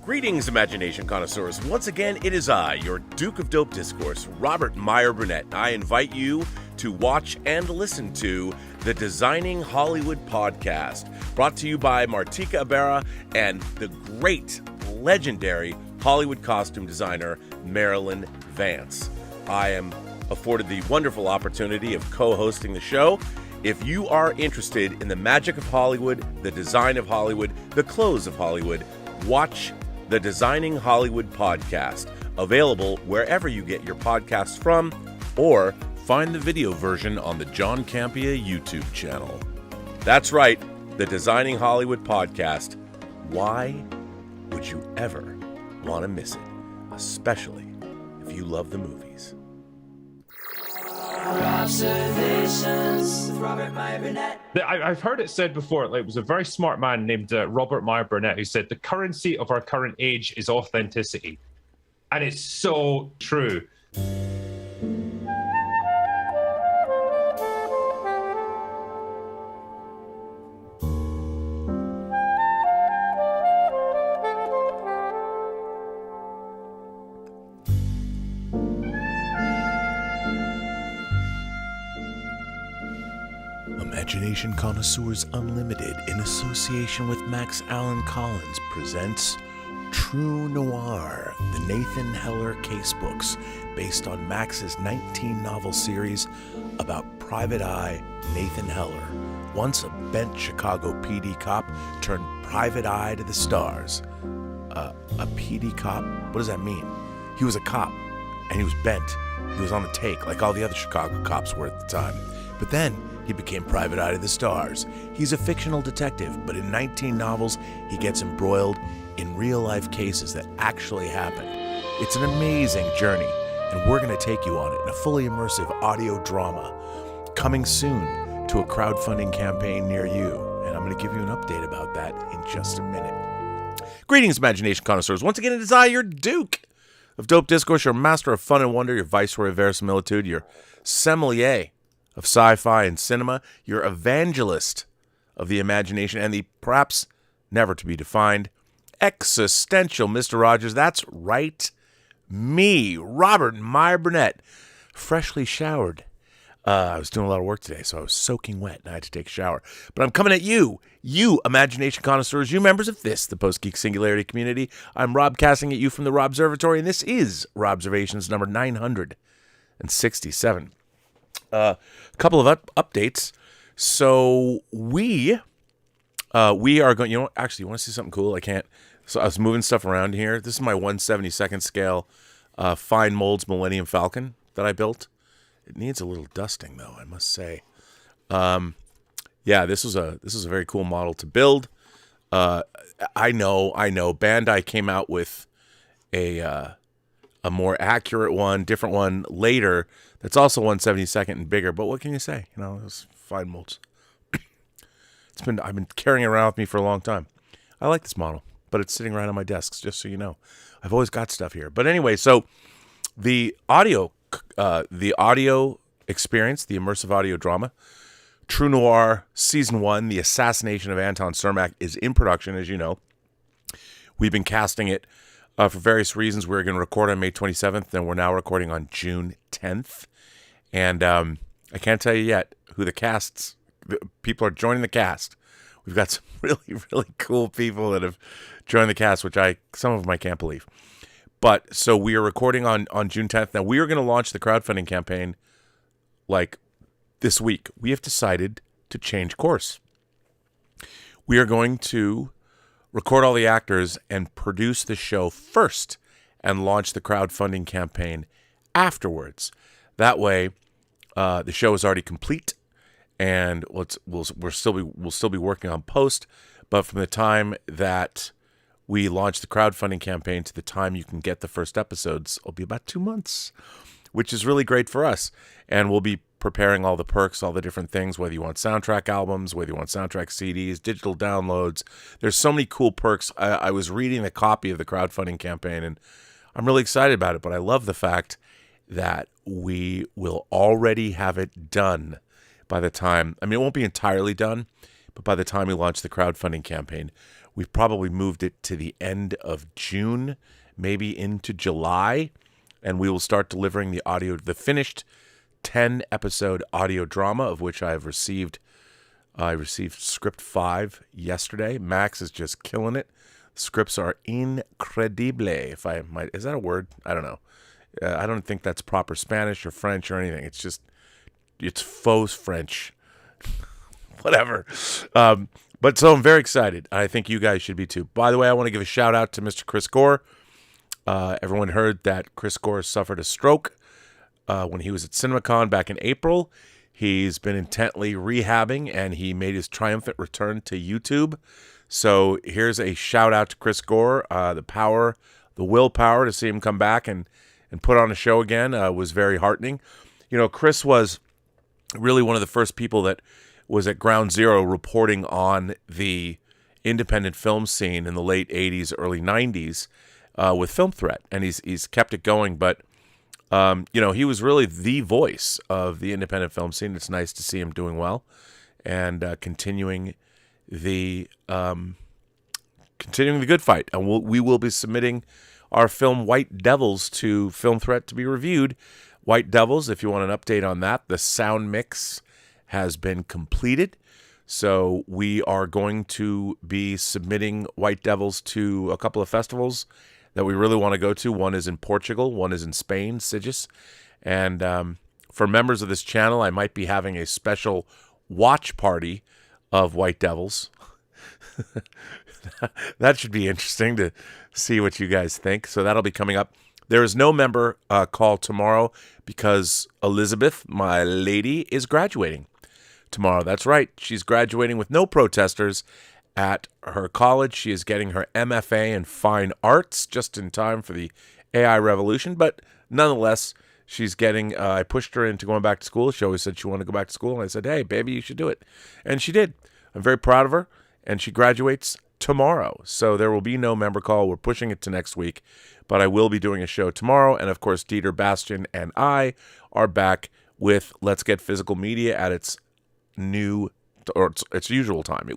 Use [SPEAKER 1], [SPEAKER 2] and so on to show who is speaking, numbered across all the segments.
[SPEAKER 1] Greetings, imagination connoisseurs. Once again, it is I, your Duke of Dope Discourse, Robert Meyer Burnett. I invite you to watch and listen to the Designing Hollywood podcast, brought to you by Martika Ibarra and the great, legendary Hollywood costume designer, Marilyn Vance. I am afforded the wonderful opportunity of co-hosting the show. If you are interested in the magic of Hollywood, the design of Hollywood, the clothes of Hollywood, watch the Designing Hollywood podcast, available wherever you get your podcasts from, or find the video version on the John Campea YouTube channel. That's right, the Designing Hollywood podcast. Why would you ever want to miss it? Especially if you love the movies.
[SPEAKER 2] Observations with Robert Meyer Burnett.
[SPEAKER 3] I've heard it said before, like, it was a very smart man named Robert Meyer Burnett who said the currency of our current age is authenticity. And it's so true.
[SPEAKER 1] Imagination Connoisseurs Unlimited, in association with Max Allan Collins, presents True Noir, the Nathan Heller casebooks, based on Max's 19-novel series about Private Eye Nathan Heller, once a bent Chicago PD cop turned private eye to the stars. A PD cop? What does that mean? He was a cop, and he was bent. He was on the take, like all the other Chicago cops were at the time. But then he became private eye to the stars. He's a fictional detective, but in 19 novels, he gets embroiled in real-life cases that actually happened. It's an amazing journey, and we're going to take you on it in a fully immersive audio drama, coming soon to a crowdfunding campaign near you, and I'm going to give you an update about that in just a minute. Greetings, imagination connoisseurs. Once again, it is I, your Duke of Dope Discourse, your master of fun and wonder, your viceroy of verisimilitude, your sommelier of sci-fi and cinema, your evangelist of the imagination, and the perhaps never to be defined existential Mr. Rogers. That's right, me, Robert Meyer Burnett, freshly showered. I was doing a lot of work today, so I was soaking wet, and I had to take a shower. But I'm coming at you, you imagination connoisseurs, you members of this, the Post-Geek Singularity community. I'm Rob, casting at you from the Rob Observatory, and this is Robservations number 967. A couple of updates. So we are going, you know, actually, you want to see something cool? I can't. So I was moving stuff around here. This is my 1/72nd scale fine molds Millennium Falcon that I built. It needs a little dusting, though, I must say. Yeah, this was a very cool model to build. I know. Bandai came out with a more accurate one, different one later. That's also 1/72nd and bigger. But what can you say? You know, it's fine molds. I've been carrying it around with me for a long time. I like this model, but it's sitting right on my desk, just so you know. I've always got stuff here. But anyway, so the audio experience, the immersive audio drama, True Noir Season 1, The Assassination of Anton Cermak, is in production, as you know. We've been casting it for various reasons. We were going to record on May 27th, and we're now recording on June 10th. And I can't tell you yet who the people are joining the cast. We've got some really, really cool people that have joined the cast, which some of them I can't believe. But so we are recording on June 10th. Now, we are going to launch the crowdfunding campaign like this week. We have decided to change course. We are going to record all the actors and produce the show first and launch the crowdfunding campaign afterwards. That way, the show is already complete, and we'll still be working on post. But from the time that we launch the crowdfunding campaign to the time you can get the first episodes, it'll be about 2 months, which is really great for us. And we'll be preparing all the perks, all the different things, whether you want soundtrack albums, whether you want soundtrack CDs, digital downloads. There's so many cool perks. I was reading the copy of the crowdfunding campaign, and I'm really excited about it. But I love the fact that we will already have it done by the time, I mean, it won't be entirely done, but by the time we launch the crowdfunding campaign, We've probably moved it to the end of June, maybe into July, and we will start delivering the finished 10-episode audio drama, of which I received script 5 yesterday. Max is just killing it. Scripts are incredible, if I might. Is that a word? I don't know. I don't think that's proper Spanish or French or anything. It's faux French. Whatever. But so I'm very excited. I think you guys should be too. By the way, I want to give a shout out to Mr. Chris Gore. Everyone heard that Chris Gore suffered a stroke when he was at CinemaCon back in April. He's been intently rehabbing, and he made his triumphant return to YouTube. So here's a shout out to Chris Gore. The willpower to see him come back and put on a show again was very heartening. You know, Chris was really one of the first people that was at ground zero reporting on the independent film scene in the late 80s, early 90s with Film Threat. And he's kept it going. But, he was really the voice of the independent film scene. It's nice to see him doing well and continuing the good fight. And we will be submitting our film White Devils to Film Threat to be reviewed. White Devils, if you want an update on that, the sound mix has been completed. So we are going to be submitting White Devils to a couple of festivals that we really want to go to. One is in Portugal, one is in Spain, Sitges. And for members of this channel, I might be having a special watch party of White Devils. That should be interesting to see what you guys think. So that'll be coming up. There is no member call tomorrow because Elizabeth, my lady, is graduating tomorrow. That's right. She's graduating with no protesters at her college. She is getting her MFA in Fine Arts just in time for the AI revolution. But nonetheless, she's getting, I pushed her into going back to school. She always said she wanted to go back to school. And I said, hey, baby, you should do it. And she did. I'm very proud of her. And she graduates tomorrow. So there will be no member call. We're pushing it to next week. But I will be doing a show tomorrow. And of course, Dieter, Bastian, and I are back with Let's Get Physical Media at its usual time.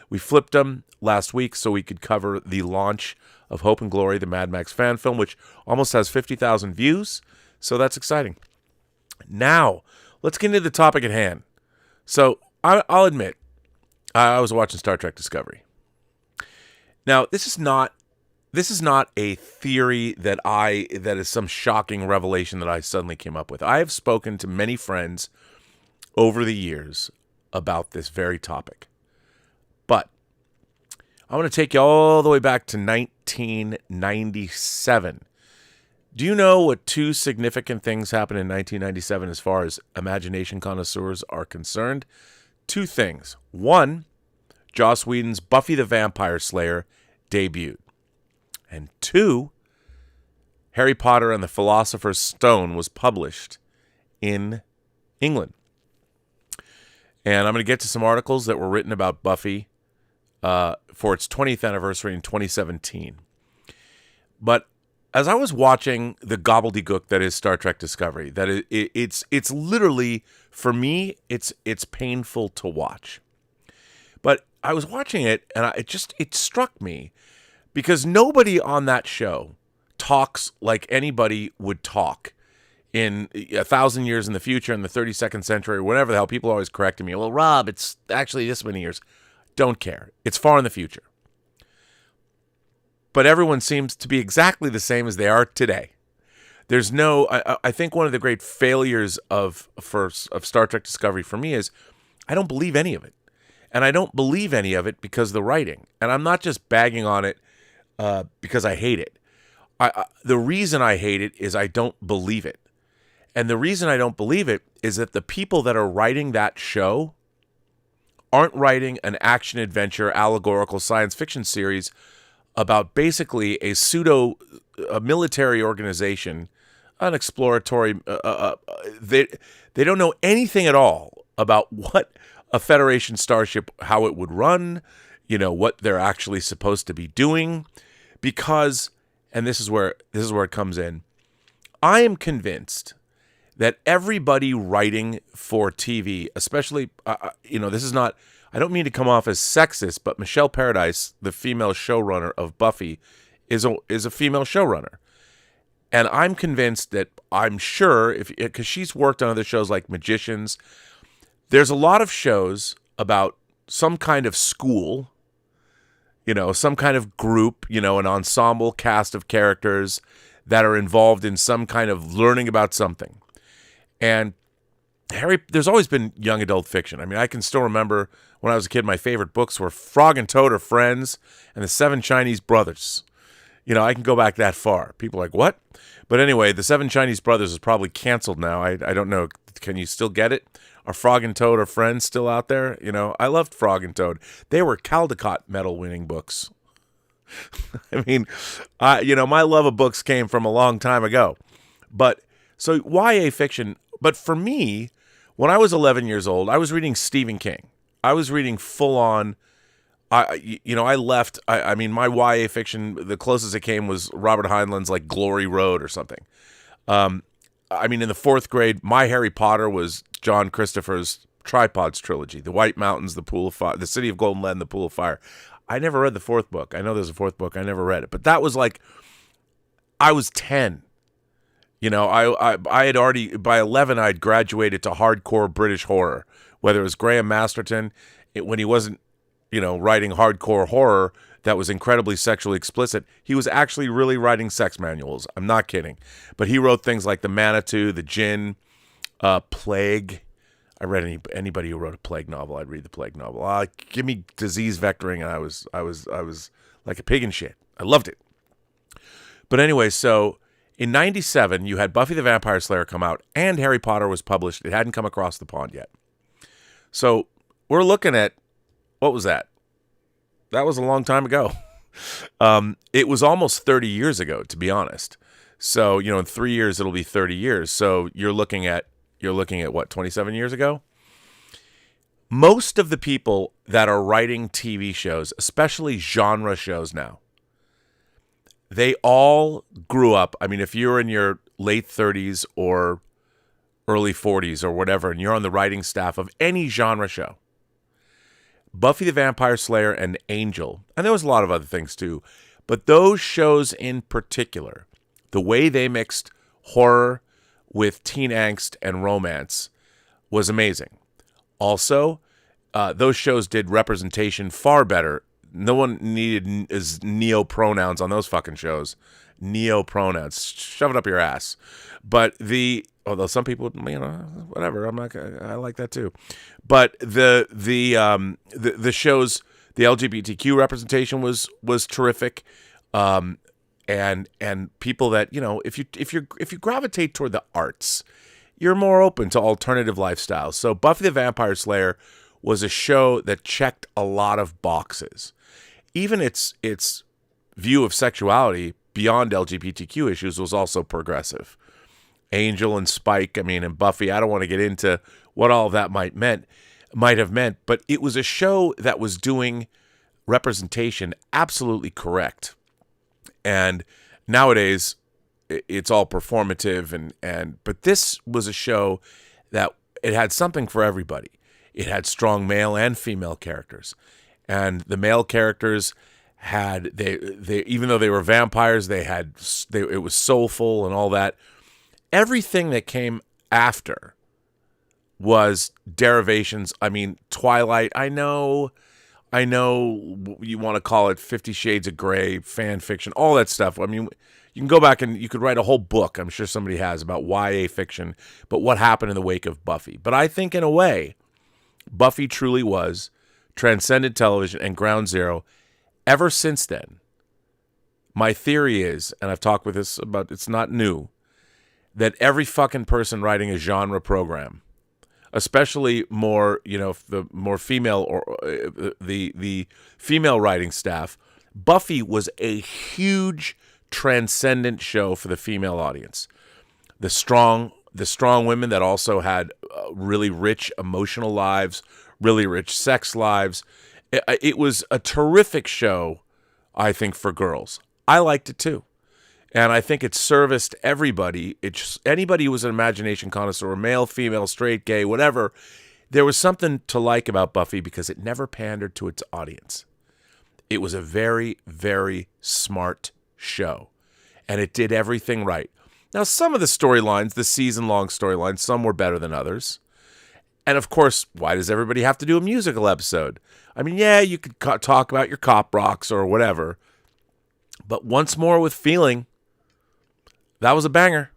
[SPEAKER 1] We flipped them last week so we could cover the launch of Hope and Glory, the Mad Max fan film, which almost has 50,000 views. So that's exciting. Now, let's get into the topic at hand. So I'll admit, I was watching Star Trek Discovery. Now, this is not a theory that is some shocking revelation that I suddenly came up with. I have spoken to many friends over the years about this very topic. But I want to take you all the way back to 1997. Do you know what two significant things happened in 1997 as far as imagination connoisseurs are concerned? Two things. One, Joss Whedon's Buffy the Vampire Slayer debuted. And two, Harry Potter and the Philosopher's Stone was published in England. And I'm going to get to some articles that were written about Buffy for its 20th anniversary in 2017. But as I was watching the gobbledygook that is Star Trek Discovery, that it's literally, for me, it's painful to watch. But I was watching it, and it struck me because nobody on that show talks like anybody would talk in 1,000 years in the future, in the 32nd century, or whatever the hell. People are always correcting me. Well, Rob, it's actually this many years. Don't care. It's far in the future. But everyone seems to be exactly the same as they are today. There's no. I think one of the great failures of Star Trek Discovery for me is I don't believe any of it, and I don't believe any of it because of the writing. And I'm not just bagging on it because I hate it. The reason I hate it is I don't believe it. And the reason I don't believe it is that the people that are writing that show aren't writing an action-adventure, allegorical science fiction series about basically a military organization, an exploratory. They don't know anything at all about what a Federation starship, how it would run, what they're actually supposed to be doing, because, and this is where it comes in. I am convinced that everybody writing for TV, especially, this is not, I don't mean to come off as sexist, but Michelle Paradise, the female showrunner of Buffy, is a female showrunner. And I'm convinced that, I'm sure, because she's worked on other shows like Magicians, there's a lot of shows about some kind of school, some kind of group, an ensemble cast of characters that are involved in some kind of learning about something. And there's always been young adult fiction. I mean, I can still remember when I was a kid, my favorite books were Frog and Toad Are Friends and The Seven Chinese Brothers. I can go back that far. People are like, what? But anyway, The Seven Chinese Brothers is probably canceled now. I don't know. Can you still get it? Are Frog and Toad Are Friends still out there? I loved Frog and Toad. They were Caldecott medal winning books. I mean, my love of books came from a long time ago. But so YA fiction, but for me, when I was 11 years old, I was reading Stephen King. I was reading full on. My YA fiction, the closest it came was Robert Heinlein's like Glory Road or something. In the fourth grade, my Harry Potter was John Christopher's Tripods trilogy, The White Mountains, The Pool of Fire, The City of Golden Lead, and The Pool of Fire. I never read the fourth book. I know there's a fourth book. I never read it. But that was like, I was 10. I had already, by 11, I'd graduated to hardcore British horror, whether it was Graham Masterton, when he wasn't, writing hardcore horror that was incredibly sexually explicit. He was actually really writing sex manuals. I'm not kidding. But he wrote things like The Manitou, The Djinn, Plague. I read anybody who wrote a plague novel, I'd read the plague novel. Give me disease vectoring, and I was like a pig in shit. I loved it. But anyway, so in 97, you had Buffy the Vampire Slayer come out, and Harry Potter was published. It hadn't come across the pond yet. So we're looking at, what was that? That was a long time ago. It was almost 30 years ago, to be honest. So, in 3 years, it'll be 30 years. So you're looking at what, 27 years ago? Most of the people that are writing TV shows, especially genre shows now, they all grew up. I mean, if you're in your late 30s or early 40s or whatever, and you're on the writing staff of any genre show, Buffy the Vampire Slayer and Angel, and there was a lot of other things too, but those shows in particular, the way they mixed horror with teen angst and romance was amazing. Also, those shows did representation far better. No one needed neo-pronouns on those fucking shows. Neo-pronouns. Shove it up your ass. But although some people, whatever, I like that too. But the shows, the LGBTQ representation was terrific. And people that, if you gravitate toward the arts, you're more open to alternative lifestyles. So Buffy the Vampire Slayer was a show that checked a lot of boxes. Even its view of sexuality beyond LGBTQ issues was also progressive. Angel and Spike, and Buffy, I don't want to get into what all of that might have meant, but it was a show that was doing representation absolutely correct. And nowadays, it's all performative, but this was a show that it had something for everybody. It had strong male and female characters, and the male characters had they even though they were vampires, it was soulful and all that. Everything that came after was derivations. Twilight. I know you want to call it 50 Shades of Grey, fan fiction, all that stuff. You can go back and you could write a whole book, I'm sure somebody has, about YA fiction, but what happened in the wake of Buffy. But I think in a way, Buffy truly was transcended television and ground zero. Ever since then, my theory is, and I've talked with this about, it's not new, that every fucking person writing a genre program, especially more, the more female or the female writing staff, Buffy was a huge transcendent show for the female audience. The strong women that also had really rich emotional lives, really rich sex lives. It was a terrific show, I think, for girls. I liked it too. And I think it serviced everybody. Anybody who was an imagination connoisseur, male, female, straight, gay, whatever, there was something to like about Buffy because it never pandered to its audience. It was a very, very smart show, and it did everything right. Now, some of the storylines, the season-long storylines, some were better than others. And, of course, why does everybody have to do a musical episode? I mean, yeah, you could talk about your cop rocks or whatever. But Once More with Feeling, that was a banger.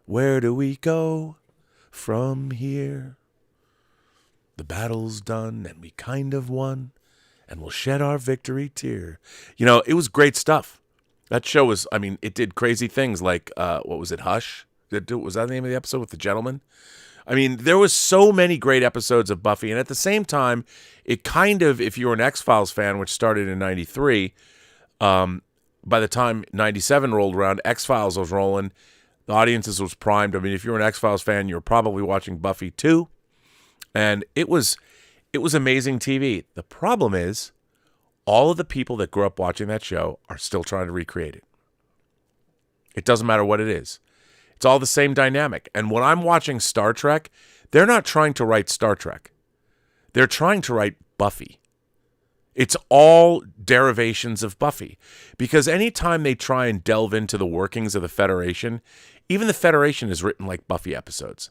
[SPEAKER 1] Where do we go from here? The battle's done and we kind of won, and we'll shed our victory tear. You know, it was great stuff. That show was, I mean, it did crazy things like, what was it, Hush? Was that the name of the episode with the gentleman? I mean, there was so many great episodes of Buffy, and at the same time, it kind of, if you were an X-Files fan, which started in 93, by the time 97 rolled around, X-Files was rolling, the audiences was primed. I mean, if you were an X-Files fan, you were probably watching Buffy too, and it was amazing TV. The problem is, all of the people that grew up watching that show are still trying to recreate it. It doesn't matter what it is. It's all the same dynamic. And when I'm watching Star Trek, they're not trying to write Star Trek. They're trying to write Buffy. It's all derivations of Buffy. Because anytime they try and delve into the workings of the Federation, even the Federation is written like Buffy episodes.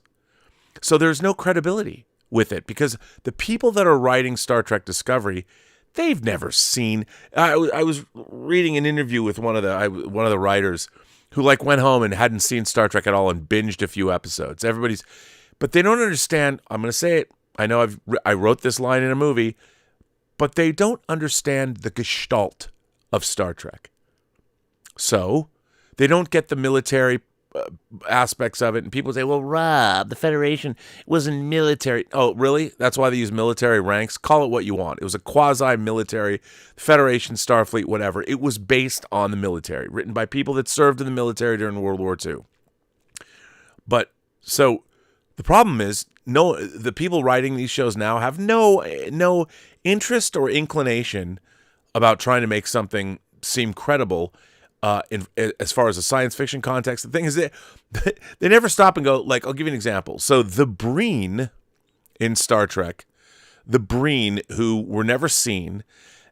[SPEAKER 1] So there's no credibility with it because the people that are writing Star Trek Discovery, they've never seen. I was reading an interview with one of the writers who went home and hadn't seen Star Trek at all and binged a few episodes. But they don't understand. I'm going to say it. I know I wrote this line in a movie, but they don't understand the gestalt of Star Trek. So they don't get the military aspects of it, and people say, well, Rob, the Federation wasn't military. Oh, really? That's why they use military ranks? Call it what you want. It was a quasi-military, Federation, Starfleet, whatever. It was based on the military, written by people that served in the military during World War II. But, so, the problem is, the people writing these shows now have no interest or inclination about trying to make something seem credible as far as a science fiction context. The thing is that they never stop and go, I'll give you an example. So the Breen in Star Trek, the Breen who were never seen,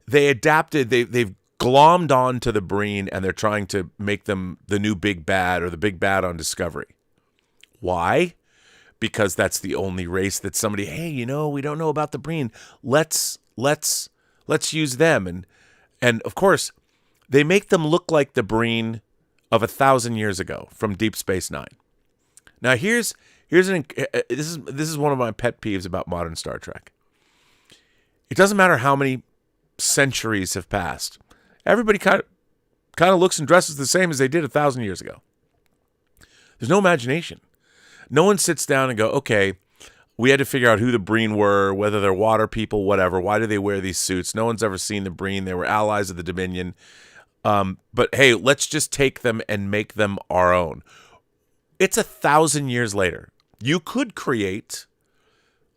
[SPEAKER 1] they adapted, they've glommed on to the Breen and they're trying to make them the new big bad or the big bad on Discovery. Why? Because that's the only race that somebody, hey, we don't know about the Breen. Let's use them. And of course, they make them look like the Breen of 1,000 years ago from Deep Space Nine. Now, this is one of my pet peeves about modern Star Trek. It doesn't matter how many centuries have passed. Everybody kind of looks and dresses the same as they did 1,000 years ago. There's no imagination. No one sits down and go, okay, we had to figure out who the Breen were, whether they're water people, whatever. Why do they wear these suits? No one's ever seen the Breen. They were allies of the Dominion. But hey, let's just take them and make them our own. It's 1,000 years later. You could create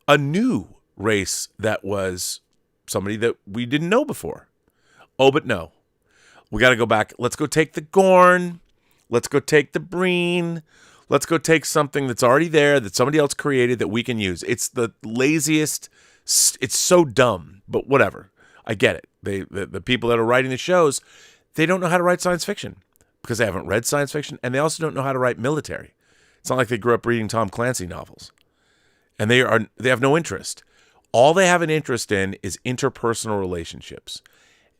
[SPEAKER 1] a new race that was somebody that we didn't know before. Oh, but no. We got to go back. Let's go take the Gorn. Let's go take the Breen. Let's go take something that's already there that somebody else created that we can use. It's the laziest. It's so dumb, but whatever. I get it. The people that are writing the shows, they don't know how to write science fiction because they haven't read science fiction, and they also don't know how to write military. It's not like they grew up reading Tom Clancy novels, and they have no interest. All they have an interest in is interpersonal relationships,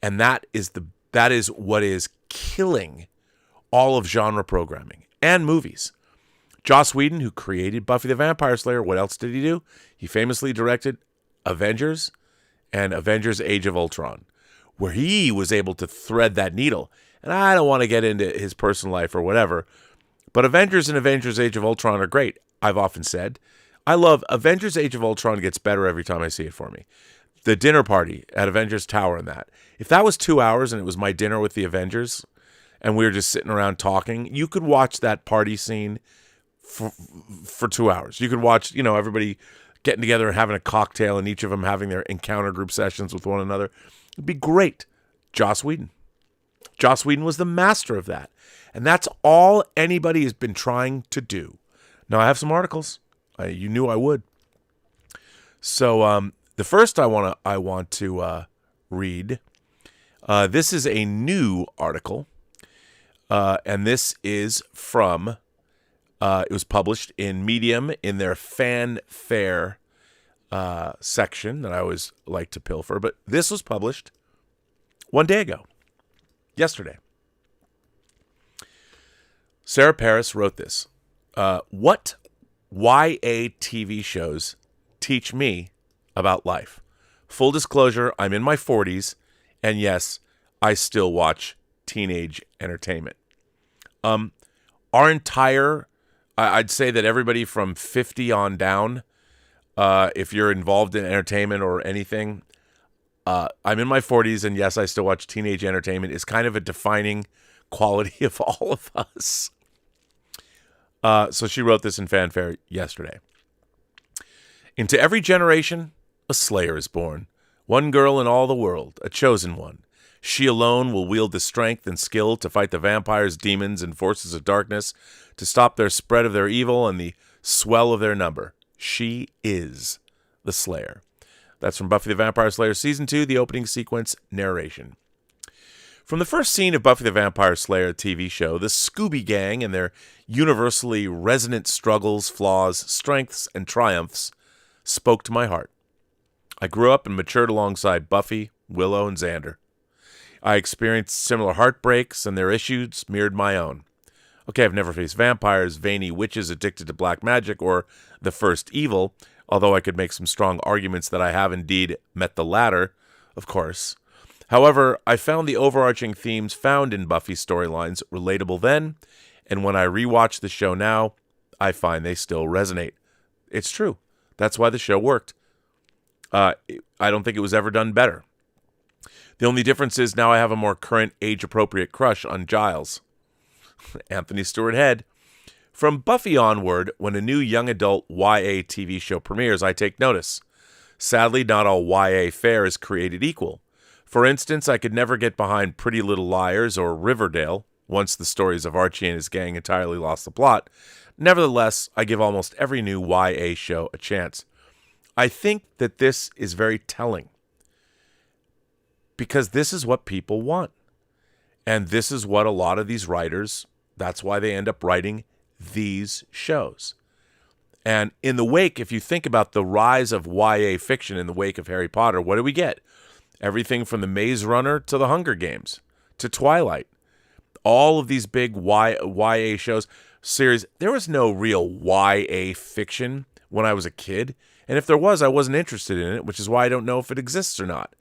[SPEAKER 1] and that is what is killing all of genre programming and movies. Joss Whedon, who created Buffy the Vampire Slayer, what else did he do? He famously directed Avengers and Avengers Age of Ultron, where he was able to thread that needle. And I don't want to get into his personal life or whatever, but Avengers and Avengers Age of Ultron are great. I've often said, I love Avengers Age of Ultron. Gets better every time I see it for me. The dinner party at Avengers Tower and that. If that was 2 hours and it was my dinner with the Avengers and we were just sitting around talking, you could watch that party scene for 2 hours. You could watch, everybody getting together and having a cocktail and each of them having their encounter group sessions with one another. It'd be great. Joss Whedon. Joss Whedon was the master of that. And that's all anybody has been trying to do. Now, I have some articles. You knew I would. So the first I want to read. This is a new article, and this is from. It was published in Medium in their fanfare section that I always like to pilfer. But this was published one day ago, yesterday. Sarah Paris wrote this. What YA TV shows teach me about life? Full disclosure, I'm in my 40s, and yes, I still watch teenage entertainment. I'd say that everybody from 50 on down, if you're involved in entertainment or anything, I'm in my 40s, and yes, I still watch teenage entertainment, is kind of a defining quality of all of us. So she wrote this in fanfare yesterday. Into every generation, a slayer is born. One girl in all the world, a chosen one. She alone will wield the strength and skill to fight the vampires, demons, and forces of darkness, to stop their spread of their evil and the swell of their number. She is the Slayer. That's from Buffy the Vampire Slayer Season 2, the opening sequence narration. From the first scene of Buffy the Vampire Slayer TV show, the Scooby Gang and their universally resonant struggles, flaws, strengths, and triumphs spoke to my heart. I grew up and matured alongside Buffy, Willow, and Xander. I experienced similar heartbreaks, and their issues mirrored my own. Okay, I've never faced vampires, veiny witches addicted to black magic, or the first evil, although I could make some strong arguments that I have indeed met the latter, of course. However, I found the overarching themes found in Buffy's storylines relatable then, and when I rewatch the show now, I find they still resonate. It's true. That's why the show worked. I don't think it was ever done better. The only difference is now I have a more current, age-appropriate crush on Giles. Anthony Stewart Head. From Buffy onward, when a new young adult YA TV show premieres, I take notice. Sadly, not all YA fare is created equal. For instance, I could never get behind Pretty Little Liars or Riverdale, once the stories of Archie and his gang entirely lost the plot. Nevertheless, I give almost every new YA show a chance. I think that this is very telling, because this is what people want. And this is what a lot of these writers, that's why they end up writing these shows. And in the wake, if you think about the rise of YA fiction in the wake of Harry Potter, what do we get? Everything from the Maze Runner to the Hunger Games to Twilight. All of these big YA shows, series. There was no real YA fiction when I was a kid. And if there was, I wasn't interested in it, which is why I don't know if it exists or not.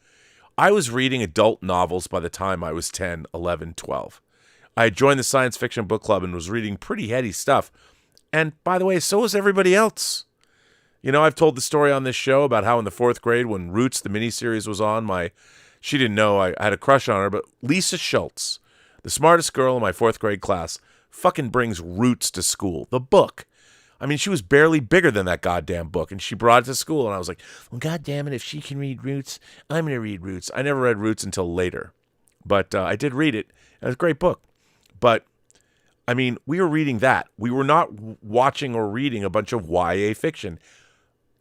[SPEAKER 1] I was reading adult novels by the time I was 10, 11, 12. I had joined the science fiction book club and was reading pretty heady stuff. And by the way, so was everybody else. You know, I've told the story on this show about how in the 4th grade when Roots, the miniseries, was on, she didn't know I had a crush on her, but Lisa Schultz, the smartest girl in my 4th grade class, fucking brings Roots to school, the book. I mean, she was barely bigger than that goddamn book, and she brought it to school, and I was like, well, goddamn it, if she can read Roots, I'm going to read Roots. I never read Roots until later, but I did read it. It was a great book. But, I mean, we were reading that. We were not watching or reading a bunch of YA fiction.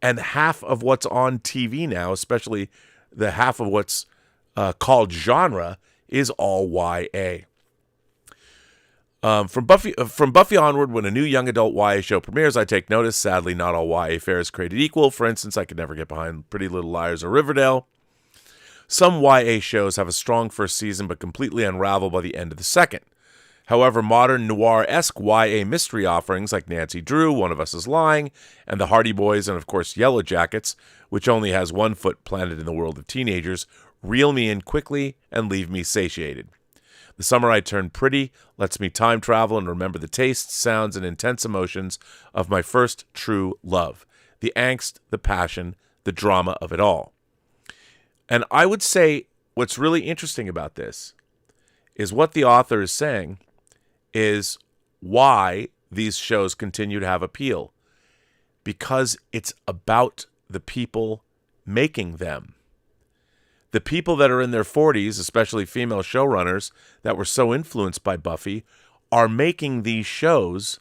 [SPEAKER 1] And half of what's on TV now, especially the half of what's called genre, is all YA. From Buffy onward, when a new young adult YA show premieres, I take notice. Sadly, not all YA fare is created equal. For instance, I could never get behind Pretty Little Liars or Riverdale. Some YA shows have a strong first season, but completely unravel by the end of the second. However, modern noir-esque YA mystery offerings like Nancy Drew, One of Us is Lying, and The Hardy Boys, and of course Yellow Jackets, which only has one foot planted in the world of teenagers, reel me in quickly and leave me satiated. The Summer I Turned Pretty lets me time travel and remember the tastes, sounds, and intense emotions of my first true love. The angst, the passion, the drama of it all. And I would say what's really interesting about this is what the author is saying is why these shows continue to have appeal. Because it's about the people making them. The people that are in their 40s, especially female showrunners that were so influenced by Buffy, are making these shows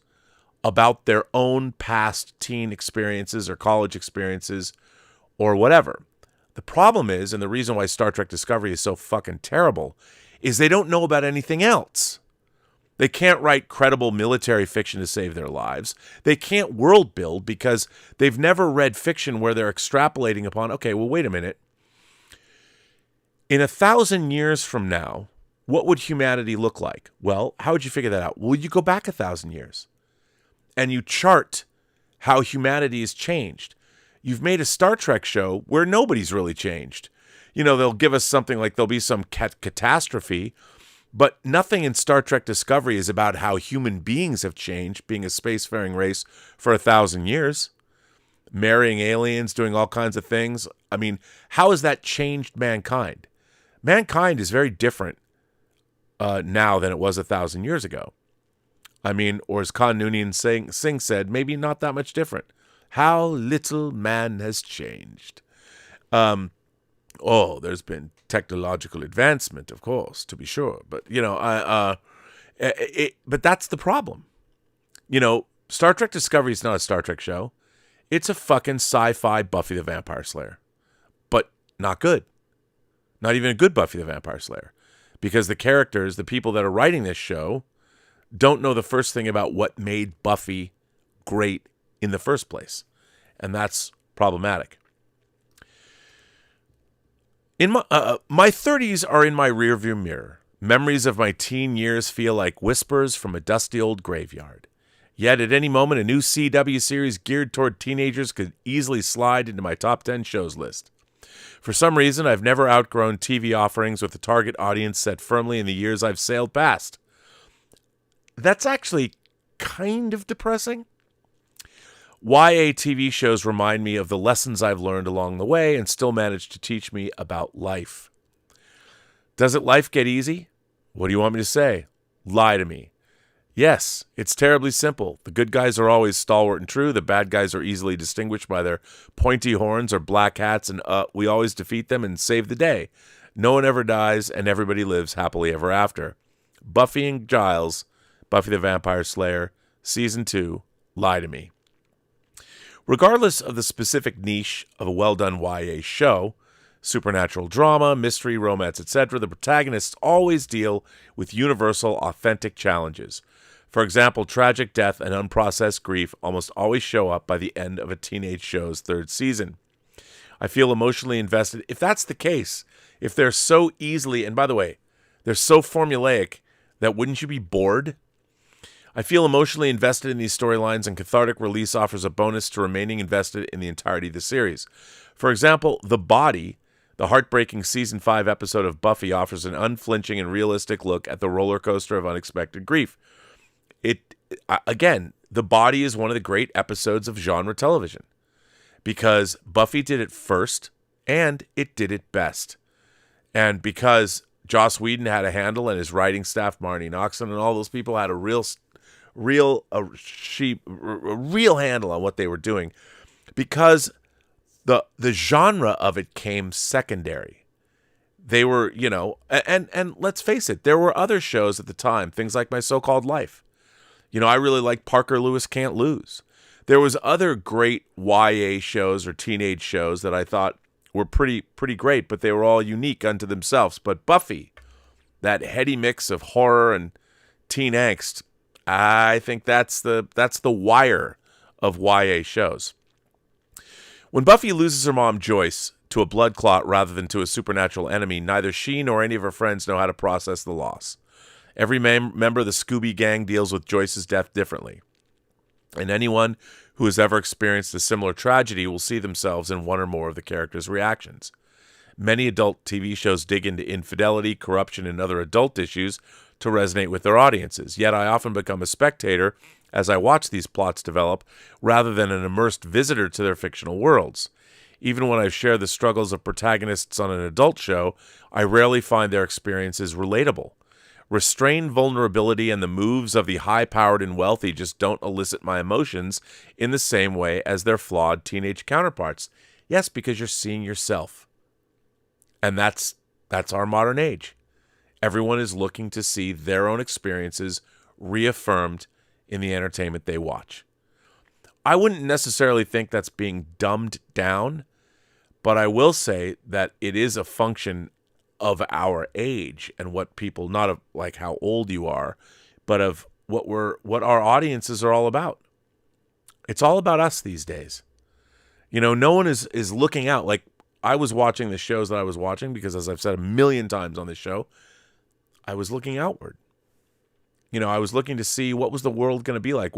[SPEAKER 1] about their own past teen experiences or college experiences or whatever. The problem is, and the reason why Star Trek Discovery is so fucking terrible, is they don't know about anything else. They can't write credible military fiction to save their lives. They can't world build because they've never read fiction where they're extrapolating upon, okay, well, wait a minute. In 1,000 years from now, what would humanity look like? Well, how would you figure that out? Well, you go back 1,000 years and you chart how humanity has changed. You've made a Star Trek show where nobody's really changed. You know, they'll give us something like there'll be some catastrophe, but nothing in Star Trek Discovery is about how human beings have changed, being a spacefaring race for 1,000 years, marrying aliens, doing all kinds of things. I mean, how has that changed mankind? Mankind is very different now than it was 1,000 years ago. I mean, or as Khan Noonien Singh said, maybe not that much different. How little man has changed. There's been technological advancement, of course, to be sure. But, you know, but that's the problem. You know, Star Trek Discovery is not a Star Trek show. It's a fucking sci-fi Buffy the Vampire Slayer. But not good. Not even a good Buffy the Vampire Slayer. Because the characters, the people that are writing this show, don't know the first thing about what made Buffy great in the first place. And that's problematic. In my 30s are in my rearview mirror. Memories of my teen years feel like whispers from a dusty old graveyard. Yet at any moment, a new CW series geared toward teenagers could easily slide into my top 10 shows list. For some reason, I've never outgrown TV offerings with a target audience set firmly in the years I've sailed past. That's actually kind of depressing. YA TV shows remind me of the lessons I've learned along the way and still manage to teach me about life. Doesn't life get easy? What do you want me to say? Lie to me. Yes, it's terribly simple. The good guys are always stalwart and true. The bad guys are easily distinguished by their pointy horns or black hats, and we always defeat them and save the day. No one ever dies, and everybody lives happily ever after. Buffy and Giles, Buffy the Vampire Slayer, Season 2, lie to me. Regardless of the specific niche of a well-done YA show, supernatural drama, mystery, romance, etc., the protagonists always deal with universal, authentic challenges. For example, tragic death and unprocessed grief almost always show up by the end of a teenage show's third season. I feel emotionally invested. If that's the case, if they're so easily, and by the way, they're so formulaic, that wouldn't you be bored? I feel emotionally invested in these storylines, and Cathartic Release offers a bonus to remaining invested in the entirety of the series. For example, The Body, the heartbreaking Season 5 episode of Buffy, offers an unflinching and realistic look at the roller coaster of unexpected grief. Again, The Body is one of the great episodes of genre television because Buffy did it first and it did it best. And because Joss Whedon had a handle and his writing staff, Marnie Noxon, and all those people had a real handle on what they were doing, because the genre of it came secondary. They were, you know, and let's face it, there were other shows at the time, things like My So-Called Life. You know, I really liked Parker Lewis Can't Lose. There was other great YA shows or teenage shows that I thought were pretty great, but they were all unique unto themselves. But Buffy, that heady mix of horror and teen angst, I think that's the wire of YA shows. When Buffy loses her mom, Joyce, to a blood clot rather than to a supernatural enemy, neither she nor any of her friends know how to process the loss. Every member of the Scooby Gang deals with Joyce's death differently. And anyone who has ever experienced a similar tragedy will see themselves in one or more of the characters' reactions. Many adult TV shows dig into infidelity, corruption, and other adult issues to resonate with their audiences. Yet I often become a spectator as I watch these plots develop, rather than an immersed visitor to their fictional worlds. Even when I've shared the struggles of protagonists on an adult show, I rarely find their experiences relatable. Restrained vulnerability and the moves of the high-powered and wealthy just don't elicit my emotions in the same way as their flawed teenage counterparts. Yes, because you're seeing yourself. And that's our modern age. Everyone is looking to see their own experiences reaffirmed in the entertainment they watch. I wouldn't necessarily think that's being dumbed down, But I will say that it is a function of our age and what people, not of like how old you are, but of what our audiences are all about. It's all about us these days. You know, no one is looking out. Like, I was watching the shows that I was watching because, as I've said a million times on this show, I was looking outward. You know, I was looking to see what was the world going to be like.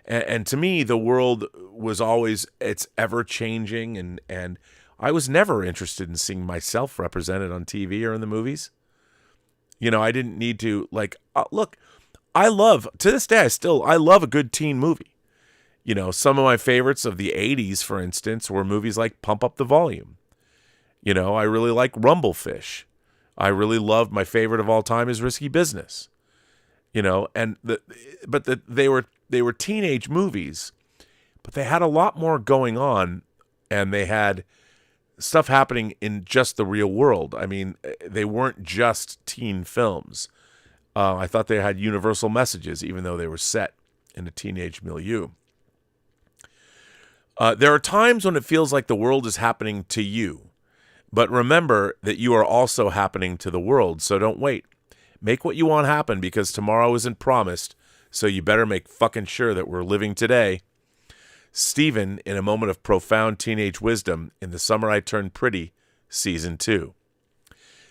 [SPEAKER 1] And to me, the world was always, it's ever changing. And I was never interested in seeing myself represented on TV or in the movies. You know, I didn't need to, like, look, to this day, I love a good teen movie. You know, some of my favorites of the 80s, for instance, were movies like Pump Up the Volume. You know, I really like Rumblefish. I really loved, my favorite of all time is Risky Business. You know, they were teenage movies, but they had a lot more going on, and they had stuff happening in just the real world. I mean, they weren't just teen films. I thought they had universal messages, even though they were set in a teenage milieu. There are times when it feels like the world is happening to you, but remember that you are also happening to the world, so don't wait. Make what you want happen, because tomorrow isn't promised, so you better make fucking sure that we're living today. Stephen, in a moment of profound teenage wisdom, In the Summer I Turned Pretty, Season 2.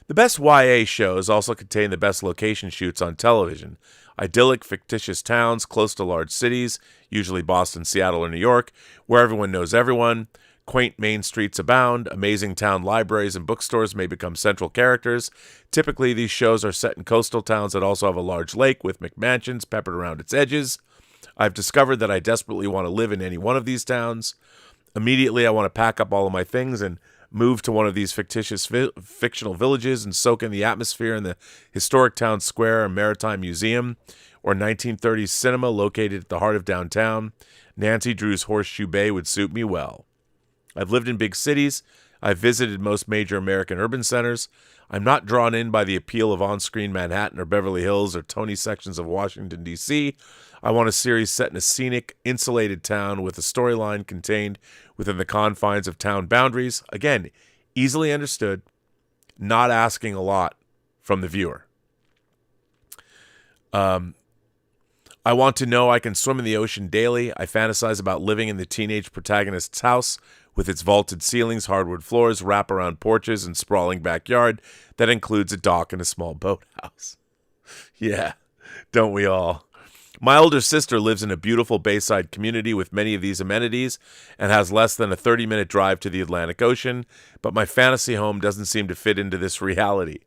[SPEAKER 1] The best YA shows also contain the best location shoots on television. Idyllic, fictitious towns close to large cities, usually Boston, Seattle, or New York, where everyone knows everyone. Quaint main streets abound. Amazing town libraries and bookstores may become central characters. Typically, these shows are set in coastal towns that also have a large lake with McMansions peppered around its edges. I've discovered that I desperately want to live in any one of these towns. Immediately, I want to pack up all of my things and move to one of these fictitious fictional villages and soak in the atmosphere in the historic town square or maritime museum or 1930s cinema located at the heart of downtown. Nancy Drew's Horseshoe Bay would suit me well. I've lived in big cities. I've visited most major American urban centers. I'm not drawn in by the appeal of on-screen Manhattan or Beverly Hills or Tony sections of Washington, D.C. I want a series set in a scenic, insulated town with a storyline contained within the confines of town boundaries. Again, easily understood, not asking a lot from the viewer. I want to know I can swim in the ocean daily. I fantasize about living in the teenage protagonist's house with its vaulted ceilings, hardwood floors, wraparound porches, and sprawling backyard that includes a dock and a small boathouse. Yeah, don't we all? My older sister lives in a beautiful bayside community with many of these amenities and has less than a 30-minute drive to the Atlantic Ocean, but my fantasy home doesn't seem to fit into this reality.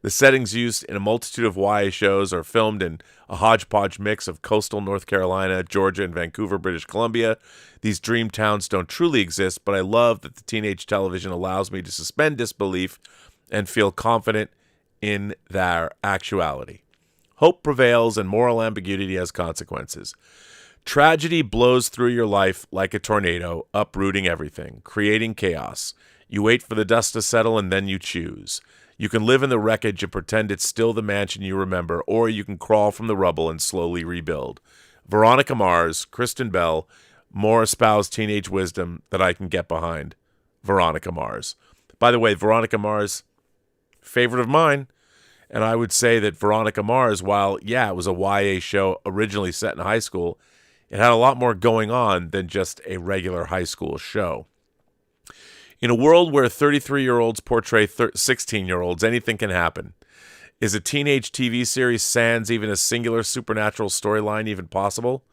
[SPEAKER 1] The settings used in a multitude of YA shows are filmed in a hodgepodge mix of coastal North Carolina, Georgia, and Vancouver, British Columbia. These dream towns don't truly exist, but I love that the teenage television allows me to suspend disbelief and feel confident in their actuality. Hope prevails and moral ambiguity has consequences. Tragedy blows through your life like a tornado, uprooting everything, creating chaos. You wait for the dust to settle and then you choose. You can live in the wreckage and pretend it's still the mansion you remember, or you can crawl from the rubble and slowly rebuild. Veronica Mars, Kristen Bell, more espoused teenage wisdom that I can get behind. Veronica Mars. By the way, Veronica Mars, favorite of mine. And I would say that Veronica Mars, while, yeah, it was a YA show originally set in high school, it had a lot more going on than just a regular high school show. In a world where 33-year-olds portray 16-year-olds, anything can happen. Is a teenage TV series sans even a singular supernatural storyline even possible?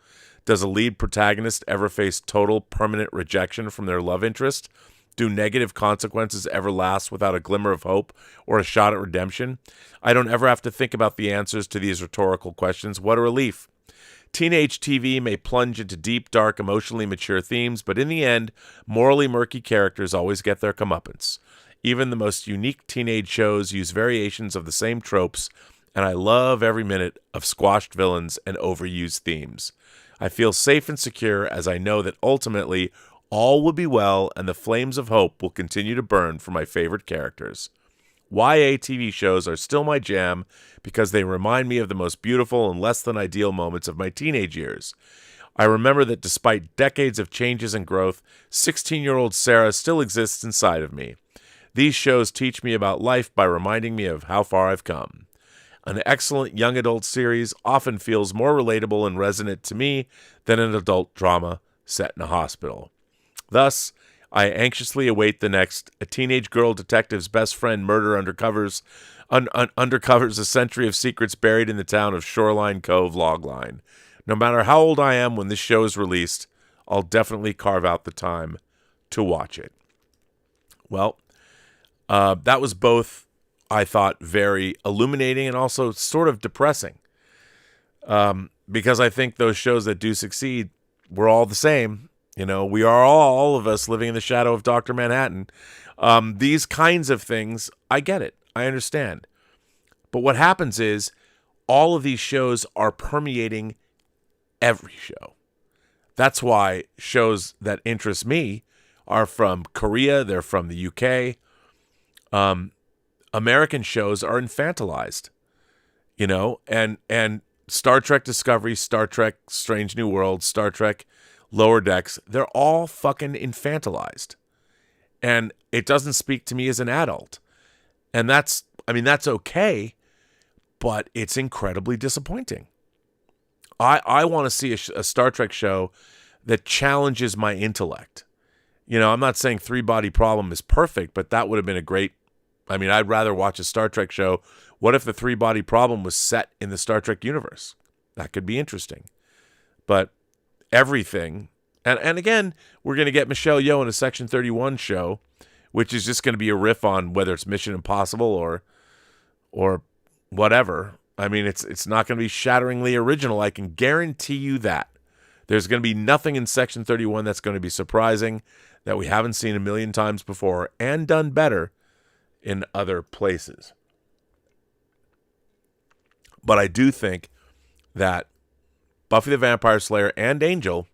[SPEAKER 1] Does a lead protagonist ever face total, permanent rejection from their love interest? Do negative consequences ever last without a glimmer of hope or a shot at redemption? I don't ever have to think about the answers to these rhetorical questions. What a relief. Teenage TV may plunge into deep, dark, emotionally mature themes, but in the end, morally murky characters always get their comeuppance. Even the most unique teenage shows use variations of the same tropes, and I love every minute of squashed villains and overused themes. I feel safe and secure as I know that ultimately all will be well and the flames of hope will continue to burn for my favorite characters. YA TV shows are still my jam because they remind me of the most beautiful and less than ideal moments of my teenage years. I remember that despite decades of changes and growth, 16-year-old Sarah still exists inside of me. These shows teach me about life by reminding me of how far I've come. An excellent young adult series often feels more relatable and resonant to me than an adult drama set in a hospital. Thus, I anxiously await the next A Teenage Girl Detective's Best Friend Murder uncovers a century of secrets buried in the town of Shoreline Cove Logline. No matter how old I am when this show is released, I'll definitely carve out the time to watch it. Well, that was both, I thought, very illuminating and also sort of depressing. Because I think those shows that do succeed, we're all the same. You know, we are all of us living in the shadow of Dr. Manhattan. These kinds of things, I get it. I understand. But what happens is all of these shows are permeating every show. That's why shows that interest me are from Korea. They're from the UK. American shows are infantilized, you know, and Star Trek Discovery, Star Trek Strange New Worlds, Star Trek Lower Decks, they're all fucking infantilized. And it doesn't speak to me as an adult. And that's okay, but it's incredibly disappointing. I want to see a Star Trek show that challenges my intellect. You know, I'm not saying Three Body Problem is perfect, but that would have been a great... I'd rather watch a Star Trek show. What if the Three Body Problem was set in the Star Trek universe? That could be interesting. But everything... And again, we're going to get Michelle Yeoh in a Section 31 show, which is just going to be a riff on whether it's Mission Impossible or whatever. It's not going to be shatteringly original. I can guarantee you that. There's going to be nothing in Section 31 that's going to be surprising, that we haven't seen a million times before and done better in other places. But I do think that Buffy the Vampire Slayer and Angel,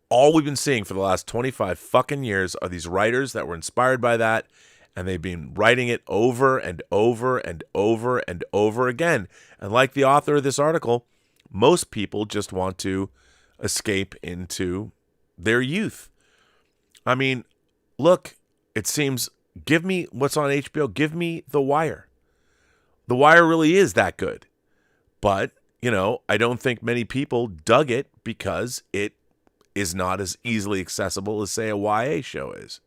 [SPEAKER 1] all we've been seeing for the last 25 fucking years are these writers that were inspired by that, and they've been writing it over and over and over and over again. And like the author of this article, most people just want to escape into their youth. Look, it seems, give me what's on HBO. Give me The Wire. The Wire really is that good. But, you know, I don't think many people dug it because it is not as easily accessible as, say, a YA show is.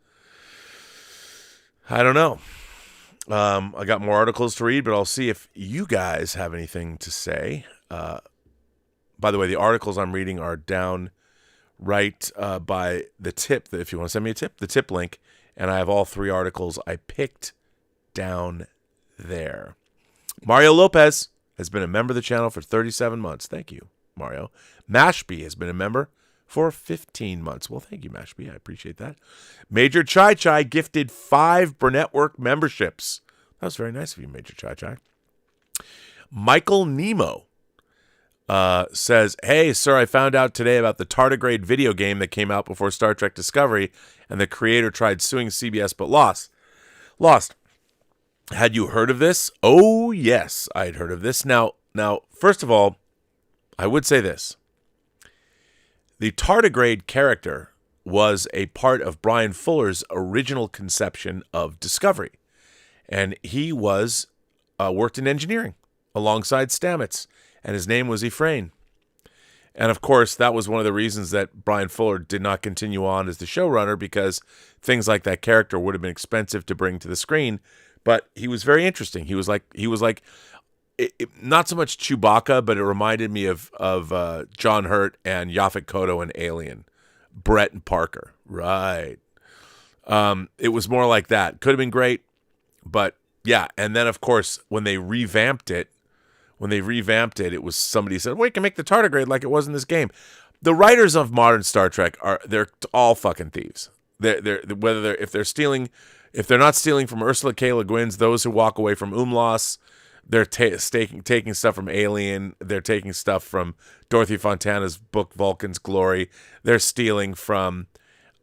[SPEAKER 1] I don't know. I got more articles to read, but I'll see if you guys have anything to say. By the way, the articles I'm reading are down right by the tip. If you want to send me a tip, the tip link. And I have all 3 articles I picked down there. Mario Lopez has been a member of the channel for 37 months. Thank you, Mario. Mashby has been a member for 15 months. Well, thank you, Mashby. I appreciate that. Major Chai Chai gifted 5 Burnettwork memberships. That was very nice of you, Major Chai Chai. Michael Nemo says, "Hey, sir, I found out today about the tardigrade video game that came out before Star Trek Discovery, and the creator tried suing CBS but lost. Had you heard of this?" Oh, yes, I had heard of this. Now, first of all, I would say this. The tardigrade character was a part of Brian Fuller's original conception of Discovery, and he was worked in engineering alongside Stamets, and his name was Ephraim. And of course, that was one of the reasons that Brian Fuller did not continue on as the showrunner, because things like that character would have been expensive to bring to the screen. But he was very interesting. He was like not so much Chewbacca, but it reminded me of John Hurt and Yaphet Kotto in Alien, Brett and Parker. Right. It was more like that. Could have been great, but yeah. And then of course, when they revamped it, it was somebody said, "We can make the tardigrade like it was in this game." The writers of modern Star Trek they're all fucking thieves. If they're not stealing from Ursula K. Le Guin's Those Who Walk Away from Umlaus, they're taking stuff from Alien. They're taking stuff from Dorothy Fontana's book Vulcan's Glory. They're stealing from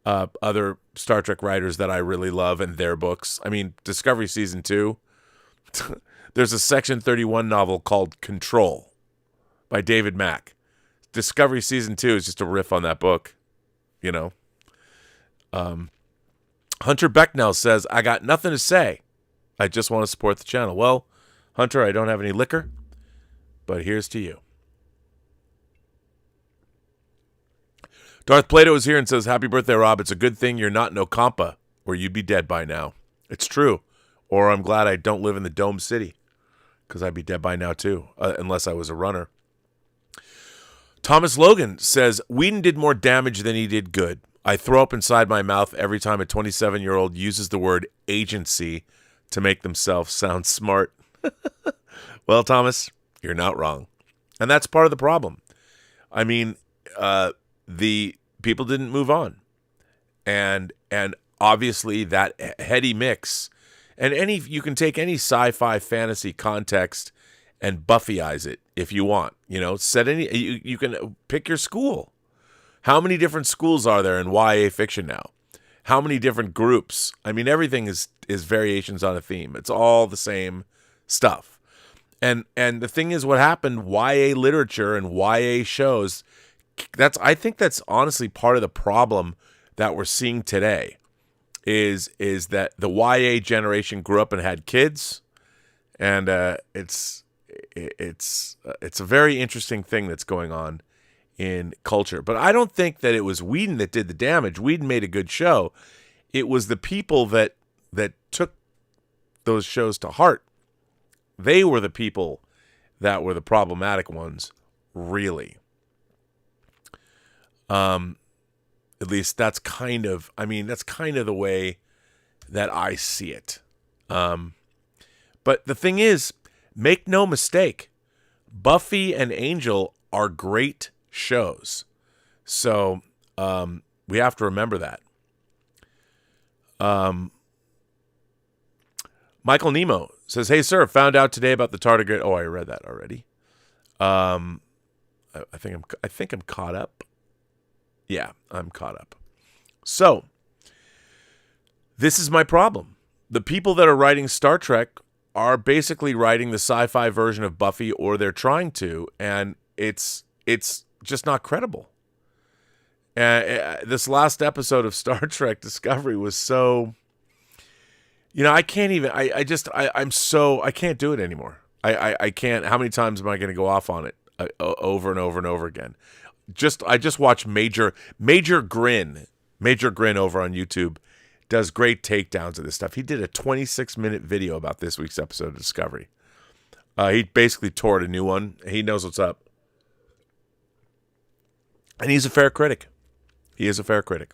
[SPEAKER 1] other Star Trek writers that I really love and their books. Discovery Season 2. There's a Section 31 novel called Control by David Mack. Discovery Season 2 is just a riff on that book, you know. Hunter Becknell says, I got nothing to say. I just want to support the channel. Well, Hunter, I don't have any liquor, but here's to you. Darth Plato is here and says, happy birthday, Rob. It's a good thing you're not in Ocampa, or you'd be dead by now. It's true. Or I'm glad I don't live in the Dome City, because I'd be dead by now too, unless I was a runner. Thomas Logan says, Whedon did more damage than he did good. I throw up inside my mouth every time a 27-year-old uses the word agency to make themselves sound smart. Well, Thomas, you're not wrong. And that's part of the problem. I mean, the people didn't move on. And obviously that heady mix, and you can take any sci-fi fantasy context and Buffyize it if you want. You know, you can pick your school. How many different schools are there in YA fiction now? How many different groups? I mean, everything is variations on a theme. It's all the same stuff. And the thing is, what happened, YA literature and YA shows, I think that's honestly part of the problem that we're seeing today, is that the YA generation grew up and had kids, and it's a very interesting thing that's going on in culture. But I don't think that it was Whedon that did the damage. Whedon made a good show. It was the people that took those shows to heart. They were the people that were the problematic ones, really. At least that's kind of the way that I see it. But the thing is, make no mistake, Buffy and Angel are great shows. So we have to remember that. Michael Nemo says, hey, sir, found out today about the tardigrade. Oh, I read that already. I think I'm caught up. Yeah, I'm caught up. So this is my problem. The people that are writing Star Trek are basically writing the sci-fi version of Buffy, or they're trying to, and it's just not credible. This last episode of Star Trek Discovery was so, I can't even, I can't do it anymore. I can't. How many times am I going to go off on it over and over and over again? I just watched Major Grin over on YouTube. Does great takedowns of this stuff. He did a 26-minute video about this week's episode of Discovery. He basically toured a new one. He knows what's up. And he's a fair critic. He is a fair critic.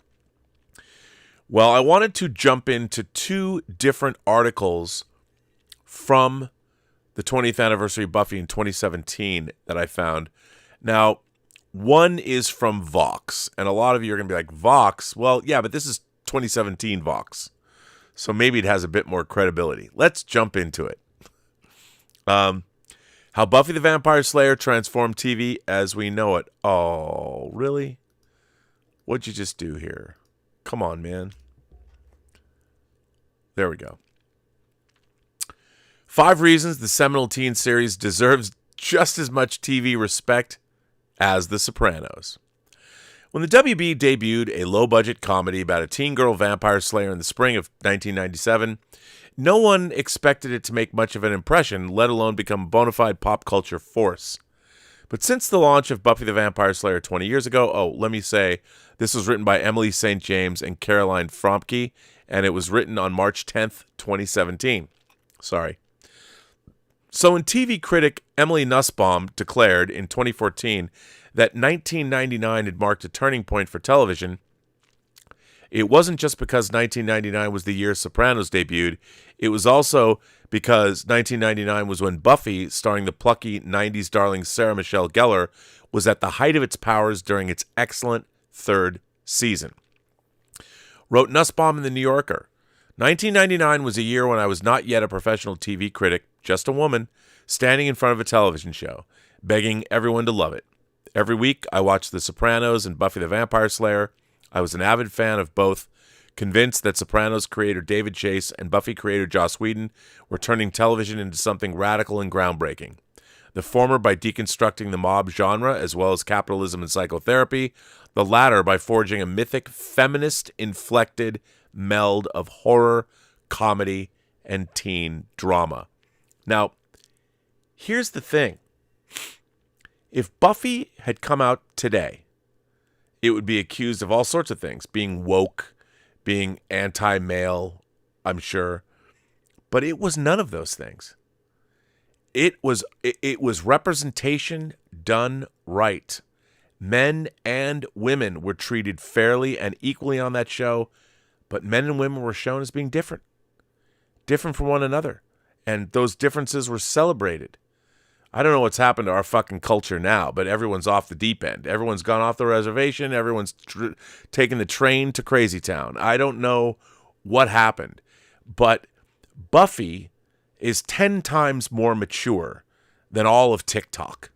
[SPEAKER 1] Well, I wanted to jump into two different articles from the 20th anniversary of Buffy in 2017 that I found. Now, one is from Vox, and a lot of you are going to be like, Vox? Well, yeah, but this is 2017 Vox, so maybe it has a bit more credibility. Let's jump into it. How Buffy the Vampire Slayer transformed TV as we know it. Oh, really? What'd you just do here? Come on, man. There we go. 5 reasons the seminal teen series deserves just as much TV respect as The Sopranos. When the WB debuted a low-budget comedy about a teen girl vampire slayer in the spring of 1997, no one expected it to make much of an impression, let alone become a bona fide pop culture force. But since the launch of Buffy the Vampire Slayer 20 years ago, let me say, this was written by Emily St. James and Caroline Fromke, and it was written on March 10th, 2017. Sorry. So when TV critic Emily Nussbaum declared in 2014 that 1999 had marked a turning point for television, it wasn't just because 1999 was the year Sopranos debuted. It was also because 1999 was when Buffy, starring the plucky 90s darling Sarah Michelle Gellar, was at the height of its powers during its excellent 3rd season. Wrote Nussbaum in The New Yorker, 1999 was a year when I was not yet a professional TV critic, just a woman, standing in front of a television show, begging everyone to love it. Every week, I watched The Sopranos and Buffy the Vampire Slayer. I was an avid fan of both, convinced that Sopranos creator David Chase and Buffy creator Joss Whedon were turning television into something radical and groundbreaking. the former by deconstructing the mob genre as well as capitalism and psychotherapy, the latter by forging a mythic feminist-inflected meld of horror, comedy, and teen drama. Now, here's the thing. If Buffy had come out today, it would be accused of all sorts of things, being woke, being anti-male, I'm sure. But it was none of those things. It was representation done right. Men and women were treated fairly and equally on that show, but men and women were shown as being different from one another, and those differences were celebrated. I don't know what's happened to our fucking culture now, but everyone's off the deep end. Everyone's gone off the reservation. Everyone's taken the train to Crazy Town. I don't know what happened, but Buffy is 10 times more mature than all of TikTok,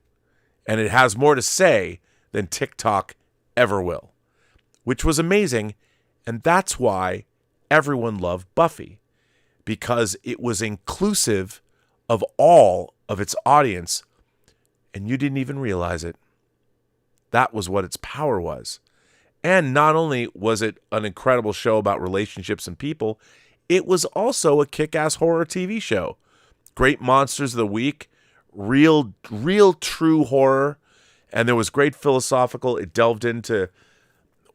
[SPEAKER 1] and it has more to say than TikTok ever will, which was amazing, and that's why everyone loved Buffy, because it was inclusive of all of its audience, and you didn't even realize it. That was what its power was. And not only was it an incredible show about relationships and people, it was also a kick-ass horror TV show. Great monsters of the week, real true horror, and there was great philosophical. It delved into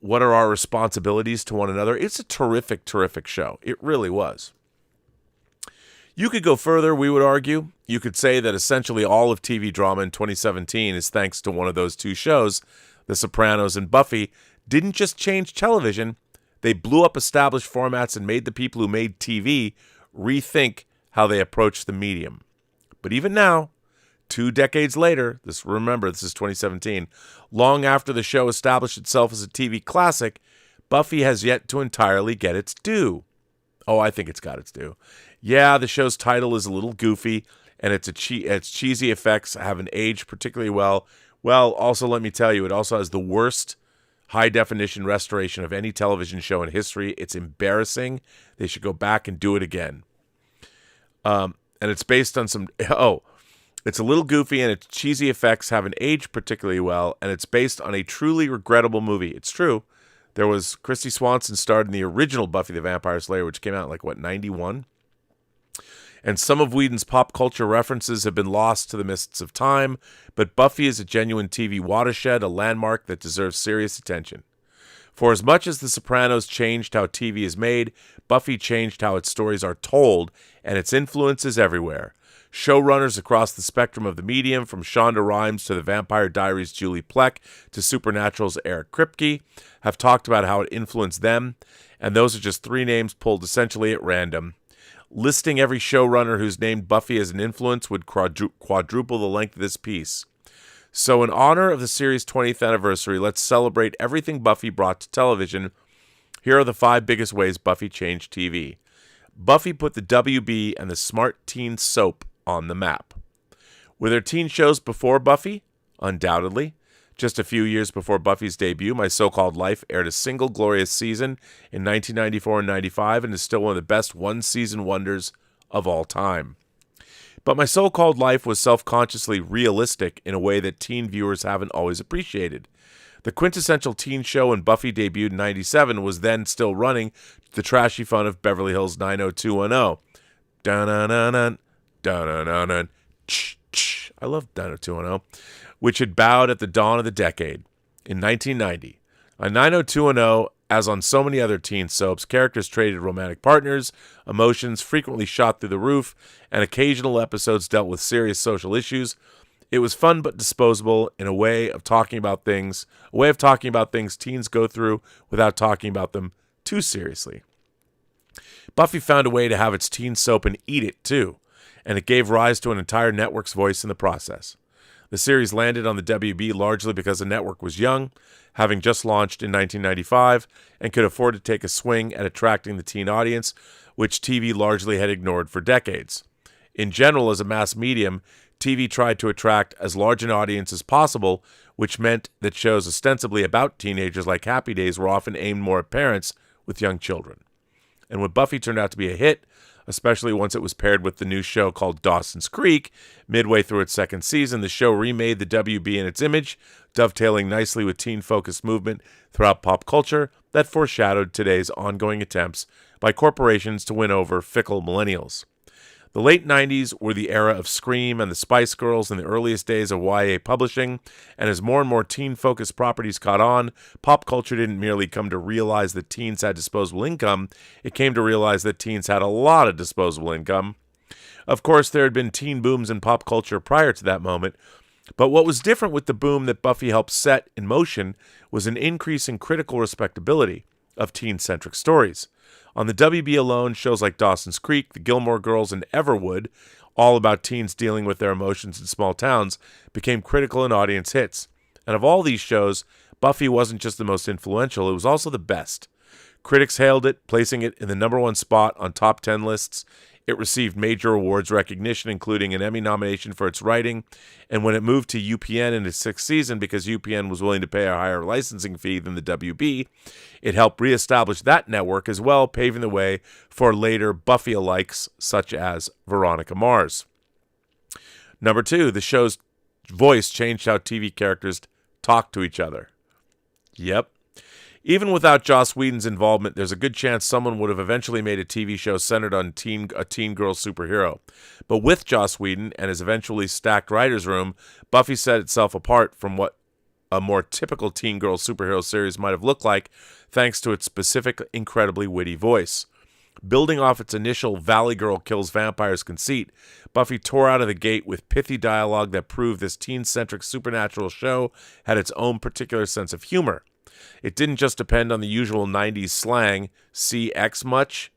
[SPEAKER 1] what are our responsibilities to one another. It's a terrific, terrific show. It really was. You could go further, we would argue. You could say that essentially all of TV drama in 2017 is thanks to one of those two shows. The Sopranos and Buffy didn't just change television. They blew up established formats and made the people who made TV rethink how they approach the medium. But even now, 2 decades later, this is 2017, long after the show established itself as a TV classic, Buffy has yet to entirely get its due. Oh, I think it's got its due. Yeah, the show's title is a little goofy, and its cheesy effects haven't aged particularly well. Well, also let me tell you, it also has the worst high-definition restoration of any television show in history. It's embarrassing. They should go back and do it again. And it's based on some... it's a little goofy, and its cheesy effects haven't aged particularly well, and it's based on a truly regrettable movie. It's true. There was Christy Swanson starred in the original Buffy the Vampire Slayer, which came out in, 91? And some of Whedon's pop culture references have been lost to the mists of time, but Buffy is a genuine TV watershed, a landmark that deserves serious attention. For as much as The Sopranos changed how TV is made, Buffy changed how its stories are told, and its influence is everywhere. Showrunners across the spectrum of the medium, from Shonda Rhimes to The Vampire Diaries' Julie Plec to Supernatural's Eric Kripke, have talked about how it influenced them, and those are just 3 names pulled essentially at random. Listing every showrunner who's named Buffy as an influence would quadruple the length of this piece. So in honor of the series' 20th anniversary, let's celebrate everything Buffy brought to television. Here are the 5 biggest ways Buffy changed TV. Buffy put the WB and the smart teen soap on the map. Were there teen shows before Buffy? Undoubtedly. Just a few years before Buffy's debut, My So-Called Life aired a single glorious season in 1994 and 95 and is still one of the best one-season wonders of all time. But My So-Called Life was self-consciously realistic in a way that teen viewers haven't always appreciated. The quintessential teen show when Buffy debuted in 97 was then still running the trashy fun of Beverly Hills 90210. Dun-dun-dun-dun, dun-dun-dun-dun, ch-ch. I love 90210. Which had bowed at the dawn of the decade. In 1990, on 90210, as on so many other teen soaps, characters traded romantic partners, emotions frequently shot through the roof, and occasional episodes dealt with serious social issues. It was fun but disposable in a way of talking about things teens go through without talking about them too seriously. Buffy found a way to have its teen soap and eat it too, and it gave rise to an entire network's voice in the process. The series landed on the WB largely because the network was young, having just launched in 1995, and could afford to take a swing at attracting the teen audience, which TV largely had ignored for decades. In general, as a mass medium, TV tried to attract as large an audience as possible, which meant that shows ostensibly about teenagers like Happy Days were often aimed more at parents with young children. And when Buffy turned out to be a hit, especially once it was paired with the new show called Dawson's Creek. Midway through its second season, the show remade the WB in its image, dovetailing nicely with teen-focused movement throughout pop culture that foreshadowed today's ongoing attempts by corporations to win over fickle millennials. The late 90s were the era of Scream and the Spice Girls and the earliest days of YA publishing, and as more and more teen-focused properties caught on, pop culture didn't merely come to realize that teens had disposable income, it came to realize that teens had a lot of disposable income. Of course, there had been teen booms in pop culture prior to that moment, but what was different with the boom that Buffy helped set in motion was an increase in critical respectability of teen-centric stories. On the WB alone, shows like Dawson's Creek, The Gilmore Girls, and Everwood, all about teens dealing with their emotions in small towns, became critical and audience hits. And of all these shows, Buffy wasn't just the most influential, it was also the best. Critics hailed it, placing it in the #1 spot on top 10 lists. It received major awards recognition, including an Emmy nomination for its writing, and when it moved to UPN in its 6th season because UPN was willing to pay a higher licensing fee than the WB, it helped reestablish that network as well, paving the way for later Buffy-alikes such as Veronica Mars. Number 2, the show's voice changed how TV characters talk to each other. Yep. Even without Joss Whedon's involvement, there's a good chance someone would have eventually made a TV show centered on a teen girl superhero. But with Joss Whedon and his eventually stacked writer's room, Buffy set itself apart from what a more typical teen girl superhero series might have looked like, thanks to its specific, incredibly witty voice. Building off its initial Valley Girl kills vampires conceit, Buffy tore out of the gate with pithy dialogue that proved this teen-centric supernatural show had its own particular sense of humor. It didn't just depend on the usual 90s slang, see X much,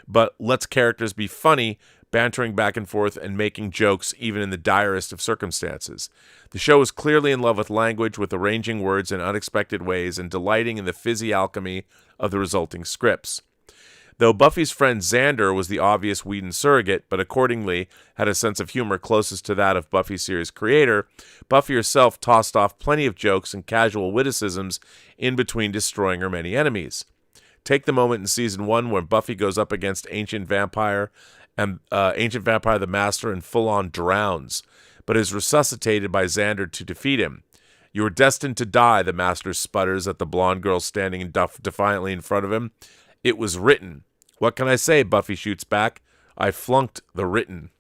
[SPEAKER 1] but lets characters be funny, bantering back and forth and making jokes even in the direst of circumstances. The show is clearly in love with language, with arranging words in unexpected ways and delighting in the fizzy alchemy of the resulting scripts. Though Buffy's friend Xander was the obvious Whedon surrogate, but accordingly had a sense of humor closest to that of Buffy series creator, Buffy herself tossed off plenty of jokes and casual witticisms in between destroying her many enemies. Take the moment in season 1 where Buffy goes up against Ancient Vampire the Master and full-on drowns, but is resuscitated by Xander to defeat him. "You are destined to die," the Master sputters at the blonde girl standing defiantly in front of him. "It was written." "What can I say?" Buffy shoots back. "I flunked the written."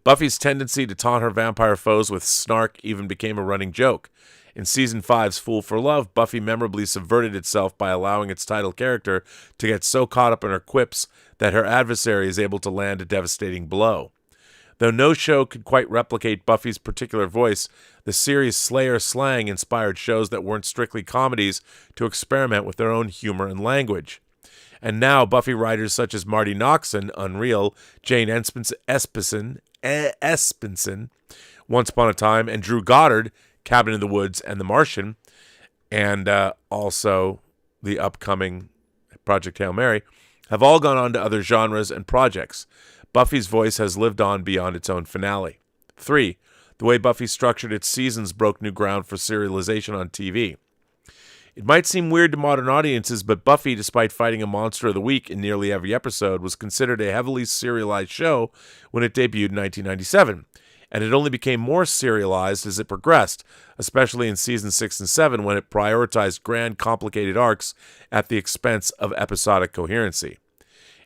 [SPEAKER 1] Buffy's tendency to taunt her vampire foes with snark even became a running joke. In Season 5's Fool for Love, Buffy memorably subverted itself by allowing its title character to get so caught up in her quips that her adversary is able to land a devastating blow. Though no show could quite replicate Buffy's particular voice, the series' Slayer slang inspired shows that weren't strictly comedies to experiment with their own humor and language. And now Buffy writers such as Marty Noxon, Unreal, Jane Espenson, Once Upon a Time, and Drew Goddard, Cabin in the Woods and The Martian, and also the upcoming Project Hail Mary, have all gone on to other genres and projects. Buffy's voice has lived on beyond its own finale. 3. The way Buffy structured its seasons broke new ground for serialization on TV. It might seem weird to modern audiences, but Buffy, despite fighting a monster of the week in nearly every episode, was considered a heavily serialized show when it debuted in 1997, and it only became more serialized as it progressed, especially in seasons 6 and 7 when it prioritized grand, complicated arcs at the expense of episodic coherency.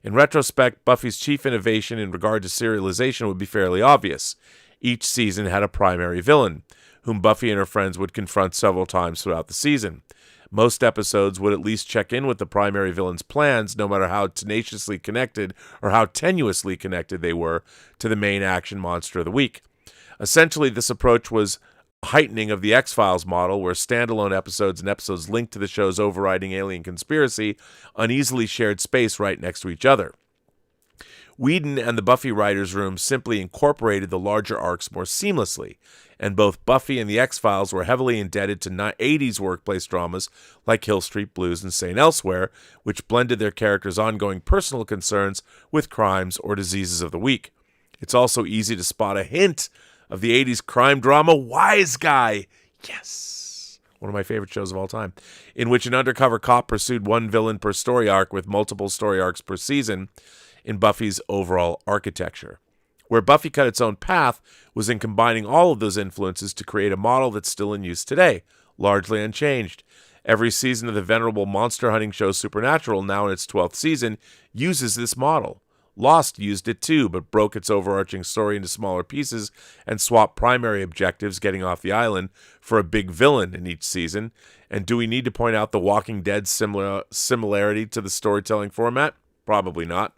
[SPEAKER 1] In retrospect, Buffy's chief innovation in regard to serialization would be fairly obvious. Each season had a primary villain, whom Buffy and her friends would confront several times throughout the season. Most episodes would at least check in with the primary villain's plans, no matter how tenaciously connected or how tenuously connected they were to the main action monster of the week. Essentially, this approach was a heightening of the X-Files model, where standalone episodes and episodes linked to the show's overriding alien conspiracy uneasily shared space right next to each other. Whedon and the Buffy writers' room simply incorporated the larger arcs more seamlessly, and both Buffy and the X-Files were heavily indebted to 80s workplace dramas like Hill Street Blues and St. Elsewhere, which blended their characters' ongoing personal concerns with crimes or diseases of the week. It's also easy to spot a hint of the 80s crime drama Wise Guy. Yes! One of my favorite shows of all time, in which an undercover cop pursued one villain per story arc with multiple story arcs per season. in Buffy's overall architecture. Where Buffy cut its own path was in combining all of those influences to create a model that's still in use today, largely unchanged. Every season of the venerable monster hunting show Supernatural, now in its 12th season, uses this model. Lost used it too, but broke its overarching story into smaller pieces and swapped primary objectives, getting off the island, for a big villain in each season. And do we need to point out the Walking Dead's similarity to the storytelling format? Probably not.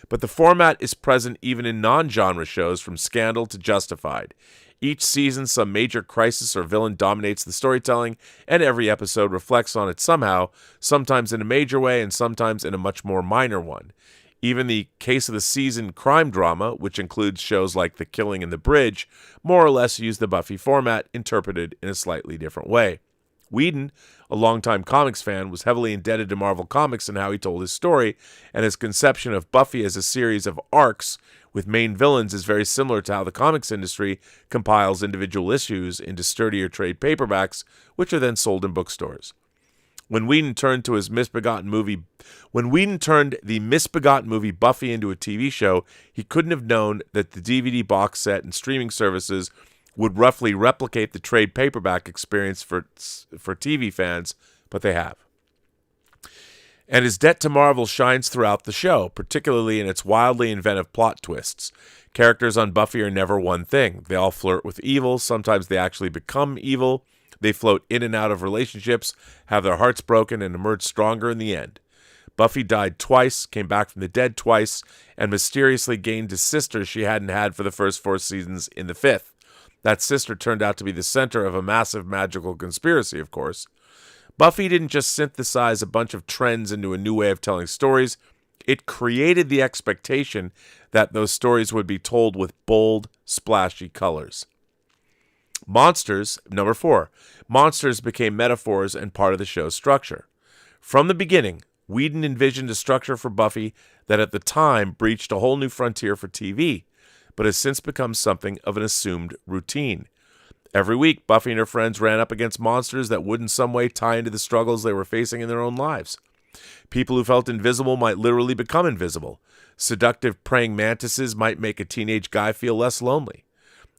[SPEAKER 1] But the format is present even in non-genre shows, from Scandal to Justified. Each season, some major crisis or villain dominates the storytelling, and every episode reflects on it somehow, sometimes in a major way and sometimes in a much more minor one. Even the case of the season crime drama, which includes shows like The Killing and The Bridge, more or less use the Buffy format, interpreted in a slightly different way. Whedon, a longtime comics fan, was heavily indebted to Marvel Comics in how he told his story, and his conception of Buffy as a series of arcs with main villains is very similar to how the comics industry compiles individual issues into sturdier trade paperbacks, which are then sold in bookstores. When Whedon turned the misbegotten movie Buffy into a TV show, he couldn't have known that the DVD box set and streaming services would roughly replicate the trade paperback experience for TV fans, but they have. And his debt to Marvel shines throughout the show, particularly in its wildly inventive plot twists. Characters on Buffy are never one thing. They all flirt with evil. Sometimes they actually become evil. They float in and out of relationships, have their hearts broken, and emerge stronger in the end. Buffy died twice, came back from the dead twice, and mysteriously gained a sister she hadn't had for the first 4 seasons in the 5th. That sister turned out to be the center of a massive magical conspiracy, of course. Buffy didn't just synthesize a bunch of trends into a new way of telling stories. It created the expectation that those stories would be told with bold, splashy colors. Monsters, number 4. Monsters became metaphors and part of the show's structure. From the beginning, Whedon envisioned a structure for Buffy that at the time breached a whole new frontier for TV, but has since become something of an assumed routine. Every week, Buffy and her friends ran up against monsters that would in some way tie into the struggles they were facing in their own lives. People who felt invisible might literally become invisible. Seductive praying mantises might make a teenage guy feel less lonely.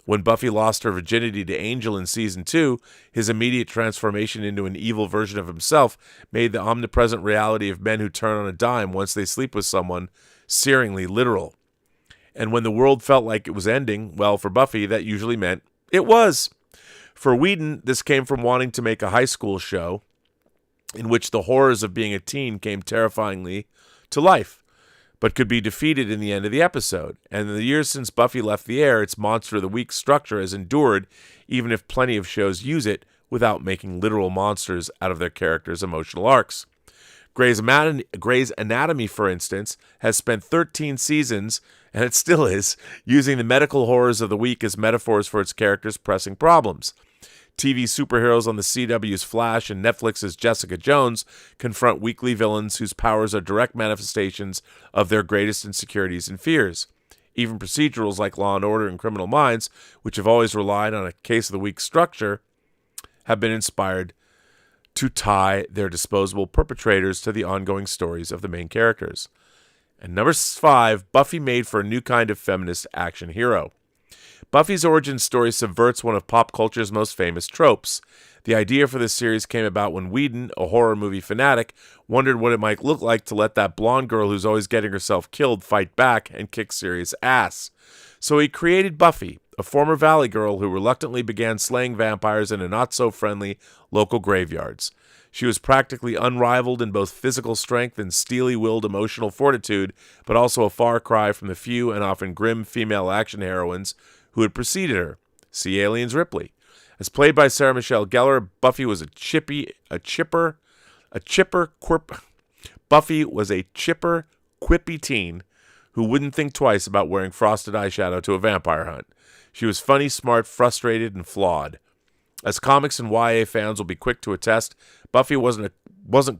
[SPEAKER 1] When Buffy lost her virginity to Angel in Season 2, his immediate transformation into an evil version of himself made the omnipresent reality of men who turn on a dime once they sleep with someone searingly literal. And when the world felt like it was ending, well, for Buffy, that usually meant it was. For Whedon, this came from wanting to make a high school show in which the horrors of being a teen came terrifyingly to life, but could be defeated in the end of the episode. And in the years since Buffy left the air, its Monster of the Week structure has endured, even if plenty of shows use it without making literal monsters out of their characters' emotional arcs. Grey's Anatomy, for instance, has spent 13 seasons, and it still is, using the medical horrors of the week as metaphors for its characters' pressing problems. TV superheroes on the CW's Flash and Netflix's Jessica Jones confront weekly villains whose powers are direct manifestations of their greatest insecurities and fears. Even procedurals like Law & Order and Criminal Minds, which have always relied on a case of the week structure, have been inspired to tie their disposable perpetrators to the ongoing stories of the main characters. And number 5, Buffy made for a new kind of feminist action hero. Buffy's origin story subverts one of pop culture's most famous tropes. The idea for this series came about when Whedon, a horror movie fanatic, wondered what it might look like to let that blonde girl who's always getting herself killed fight back and kick serious ass. So he created Buffy, a former Valley girl who reluctantly began slaying vampires in a not-so-friendly local graveyards. She was practically unrivaled in both physical strength and steely-willed emotional fortitude, but also a far cry from the few and often grim female action heroines who had preceded her. See Aliens Ripley. As played by Sarah Michelle Gellar, Buffy was a chipper, quippy teen who wouldn't think twice about wearing frosted eyeshadow to a vampire hunt. She was funny, smart, frustrated, and flawed. As comics and YA fans will be quick to attest, Buffy wasn't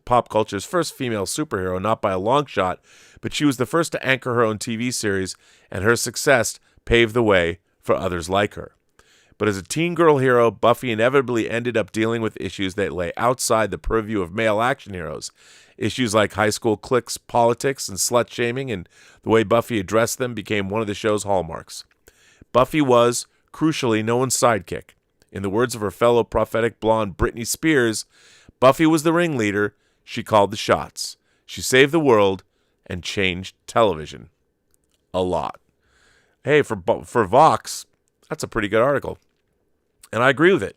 [SPEAKER 1] pop culture's first female superhero, not by a long shot, but she was the first to anchor her own TV series, and her success paved the way for others like her. But as a teen girl hero, Buffy inevitably ended up dealing with issues that lay outside the purview of male action heroes. Issues like high school cliques, politics, and slut-shaming, and the way Buffy addressed them became one of the show's hallmarks. Buffy was, crucially, no one's sidekick. In the words of her fellow prophetic blonde Britney Spears, Buffy was the ringleader. She called the shots. She saved the world and changed television. A lot. Hey, for Vox, that's a pretty good article. And I agree with it.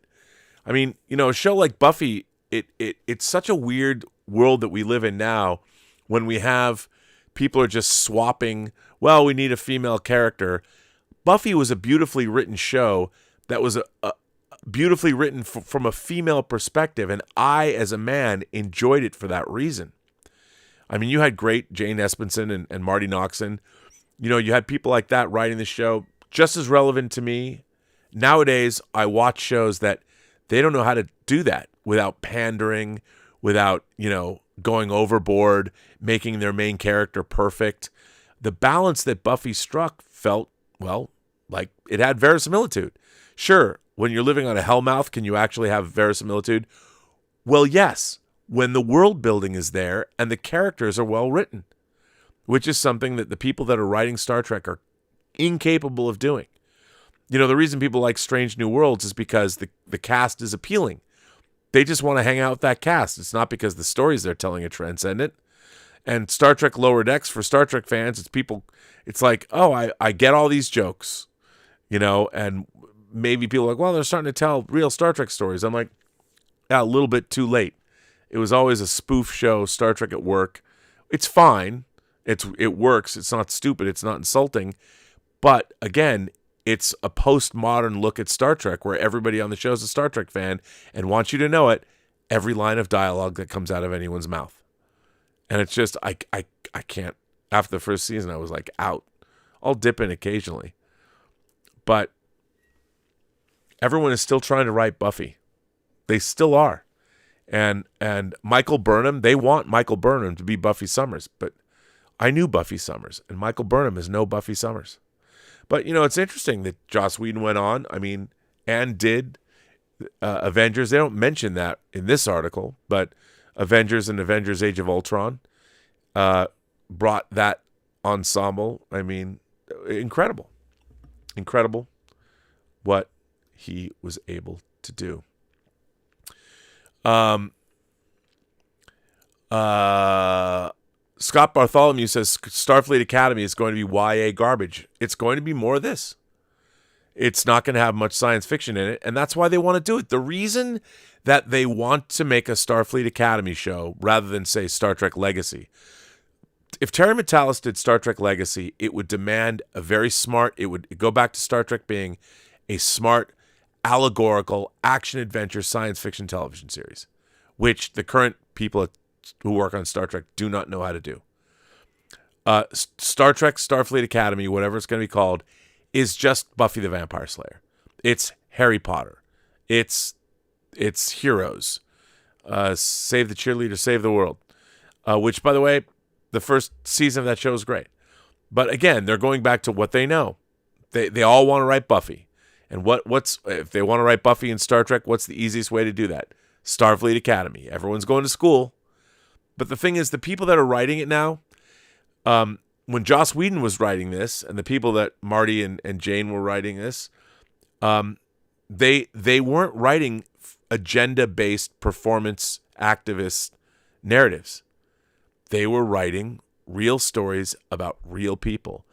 [SPEAKER 1] I mean, a show like Buffy, it's such a weird world that we live in now when we have people are just swapping, well, we need a female character. Buffy was a beautifully written show that was beautifully written from a female perspective, and I, as a man, enjoyed it for that reason. I mean, you had great Jane Espenson and Marty Noxon. You had people like that writing the show, just as relevant to me. Nowadays, I watch shows that they don't know how to do that without pandering, without, going overboard, making their main character perfect. The balance that Buffy struck felt, well, like it had verisimilitude. Sure, when you're living on a hellmouth, can you actually have verisimilitude? Well, yes, when the world building is there and the characters are well written, which is something that the people that are writing Star Trek are incapable of doing. The reason people like Strange New Worlds is because the cast is appealing. They just want to hang out with that cast. It's not because the stories they're telling are transcendent. And Star Trek Lower Decks, for Star Trek fans, it's like, oh, I get all these jokes, and maybe people are like, well, they're starting to tell real Star Trek stories. I'm like, yeah, a little bit too late. It was always a spoof show, Star Trek at work. It's fine. It works. It's not stupid. It's not insulting. But again, it's a postmodern look at Star Trek where everybody on the show is a Star Trek fan and wants you to know it, every line of dialogue that comes out of anyone's mouth. And it's just, I can't. After the first season, I was like, out. I'll dip in occasionally. But everyone is still trying to write Buffy. They still are. And Michael Burnham, they want Michael Burnham to be Buffy Summers. But I knew Buffy Summers, and Michael Burnham is no Buffy Summers. But, it's interesting that Joss Whedon went on, and did Avengers. They don't mention that in this article, but Avengers and Avengers Age of Ultron brought that ensemble. Incredible. Incredible what he was able to do. Scott Bartholomew says Starfleet Academy is going to be YA garbage. It's going to be more of this. It's not going to have much science fiction in it, and that's why they want to do it. The reason that they want to make a Starfleet Academy show rather than, say, Star Trek Legacy. If Terry Matalas did Star Trek Legacy, it would demand a very smart, it would go back to Star Trek being a smart, allegorical, action-adventure science fiction television series, which the current people who work on Star Trek do not know how to do. Star Trek Starfleet Academy, whatever it's going to be called, is just Buffy the Vampire Slayer. It's Harry Potter. It's Heroes. Save the Cheerleader, Save the World. Which, by the way, the first season of that show is great. But again, they're going back to what they know. They all want to write Buffy. And what's if they want to write Buffy in Star Trek, what's the easiest way to do that? Starfleet Academy. Everyone's going to school. But the thing is, the people that are writing it now, when Joss Whedon was writing this, and the people that Marty and Jane were writing this, they weren't writing agenda-based performance activist narratives. They were writing real stories about real people.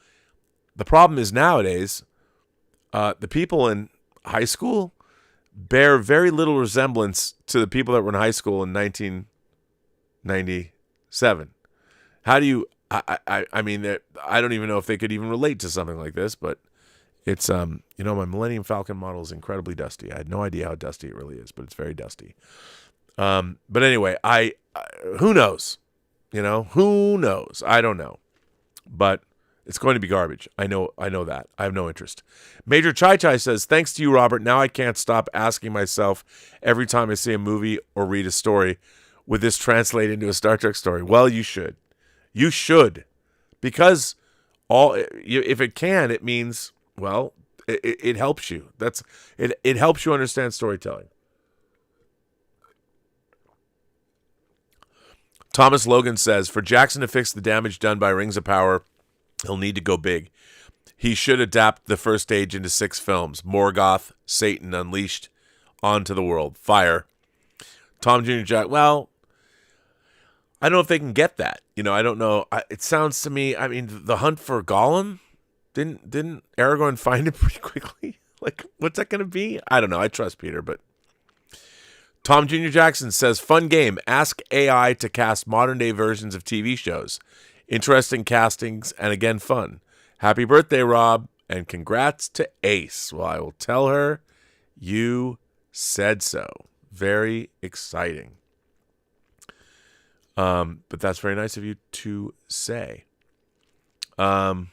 [SPEAKER 1] The problem is nowadays, the people in high school bear very little resemblance to the people that were in high school in 1997. How do you? I mean, I don't even know if they could even relate to something like this. But it's my Millennium Falcon model is incredibly dusty. I had no idea how dusty it really is, but it's very dusty. But anyway, who knows? Who knows? I don't know, but it's going to be garbage. I know that. I have no interest. Major Chai Chai says, thanks to you, Robert, now I can't stop asking myself every time I see a movie or read a story, would this translate into a Star Trek story? Well, you should. You should. Because if it can, it means, well, It helps you. It helps you understand storytelling. Thomas Logan says, for Jackson to fix the damage done by Rings of Power, he'll need to go big. He should adapt the first stage into 6 films. Morgoth, Satan Unleashed, onto the world. Fire. Tom Jr. Jack, well, I don't know if they can get that. I don't know. It sounds to me, the hunt for Gollum, didn't Aragorn find it pretty quickly? Like, what's that going to be? I don't know. I trust Peter, but Tom Jr. Jackson says, fun game. Ask AI to cast modern-day versions of TV shows. Interesting castings, and again, fun. Happy birthday, Rob, and congrats to Ace. Well, I will tell her you said so. Very exciting. But that's very nice of you to say. And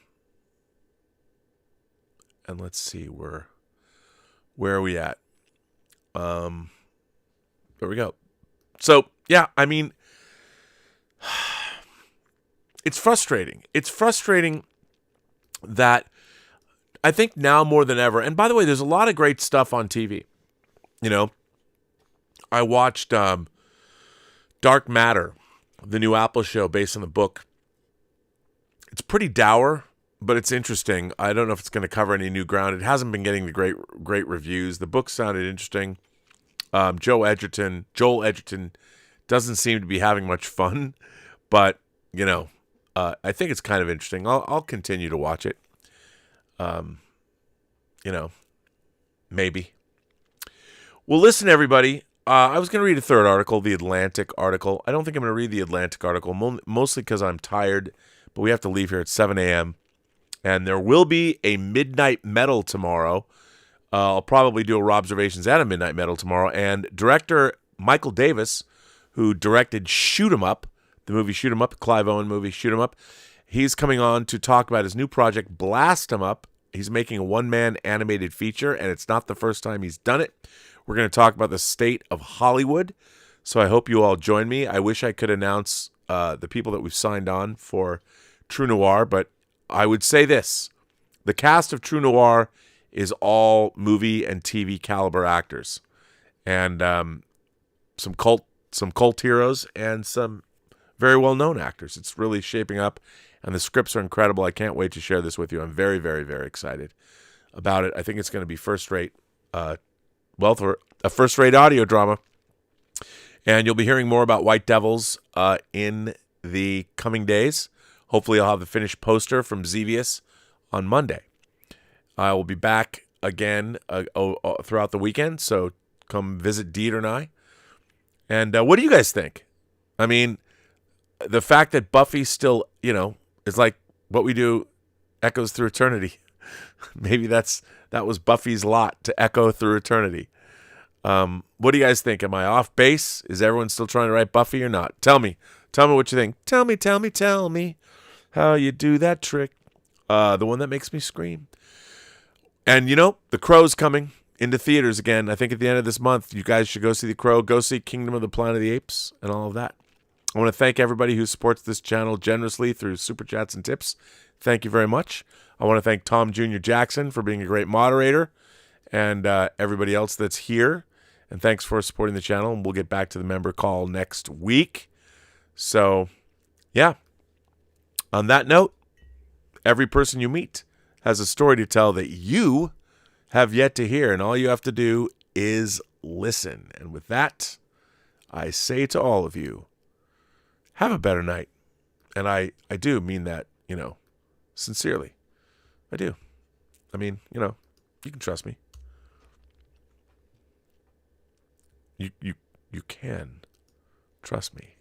[SPEAKER 1] let's see, where are we at? There we go. So, yeah, it's frustrating. It's frustrating that I think now more than ever, and by the way, there's a lot of great stuff on TV. I watched Dark Matter, the new Apple show based on the book. It's pretty dour, but it's interesting. I don't know if it's going to cover any new ground. It hasn't been getting the great reviews. The book sounded interesting. Joel Edgerton doesn't seem to be having much fun, but I think it's kind of interesting. I'll continue to watch it. Maybe. Well, listen, everybody. I was going to read a third article, the Atlantic article. I don't think I'm going to read the Atlantic article, mostly because I'm tired, but we have to leave here at 7 a.m. And there will be a Midnight Metal tomorrow. I'll probably do a Robservations and a Midnight Metal tomorrow. And director Michael Davis, who directed Shoot 'Em Up, the movie Shoot 'Em Up, Clive Owen movie Shoot 'Em Up, he's coming on to talk about his new project, Blast 'Em Up. He's making a one-man animated feature, and it's not the first time he's done it. We're going to talk about the state of Hollywood, so I hope you all join me. I wish I could announce the people that we've signed on for True Noir, but I would say this. The cast of True Noir is all movie and TV caliber actors, and some cult heroes and some very well-known actors. It's really shaping up, and the scripts are incredible. I can't wait to share this with you. I'm very, very, very excited about it. I think it's going to be first-rate, for a first-rate audio drama. And you'll be hearing more about White Devils in the coming days. Hopefully I'll have the finished poster from Xevious on Monday. I will be back again throughout the weekend, so come visit Dieter and I. And what do you guys think? The fact that Buffy still, is like what we do echoes through eternity. Maybe that was Buffy's lot, to echo through eternity. What do you guys think? Am I off base? Is everyone still trying to write Buffy or not? Tell me what you think. Tell me how you do that trick. The one that makes me scream. And The Crow's coming into theaters again. I think at the end of this month, you guys should go see The Crow. Go see Kingdom of the Planet of the Apes and all of that. I want to thank everybody who supports this channel generously through super chats and tips. Thank you very much. I want to thank Tom Jr. Jackson for being a great moderator, and everybody else that's here. And thanks for supporting the channel. And we'll get back to the member call next week. So, yeah. On that note, every person you meet has a story to tell that you have yet to hear. And all you have to do is listen. And with that, I say to all of you, have a better night. And I do mean that, sincerely. I do. You can trust me. You can trust me.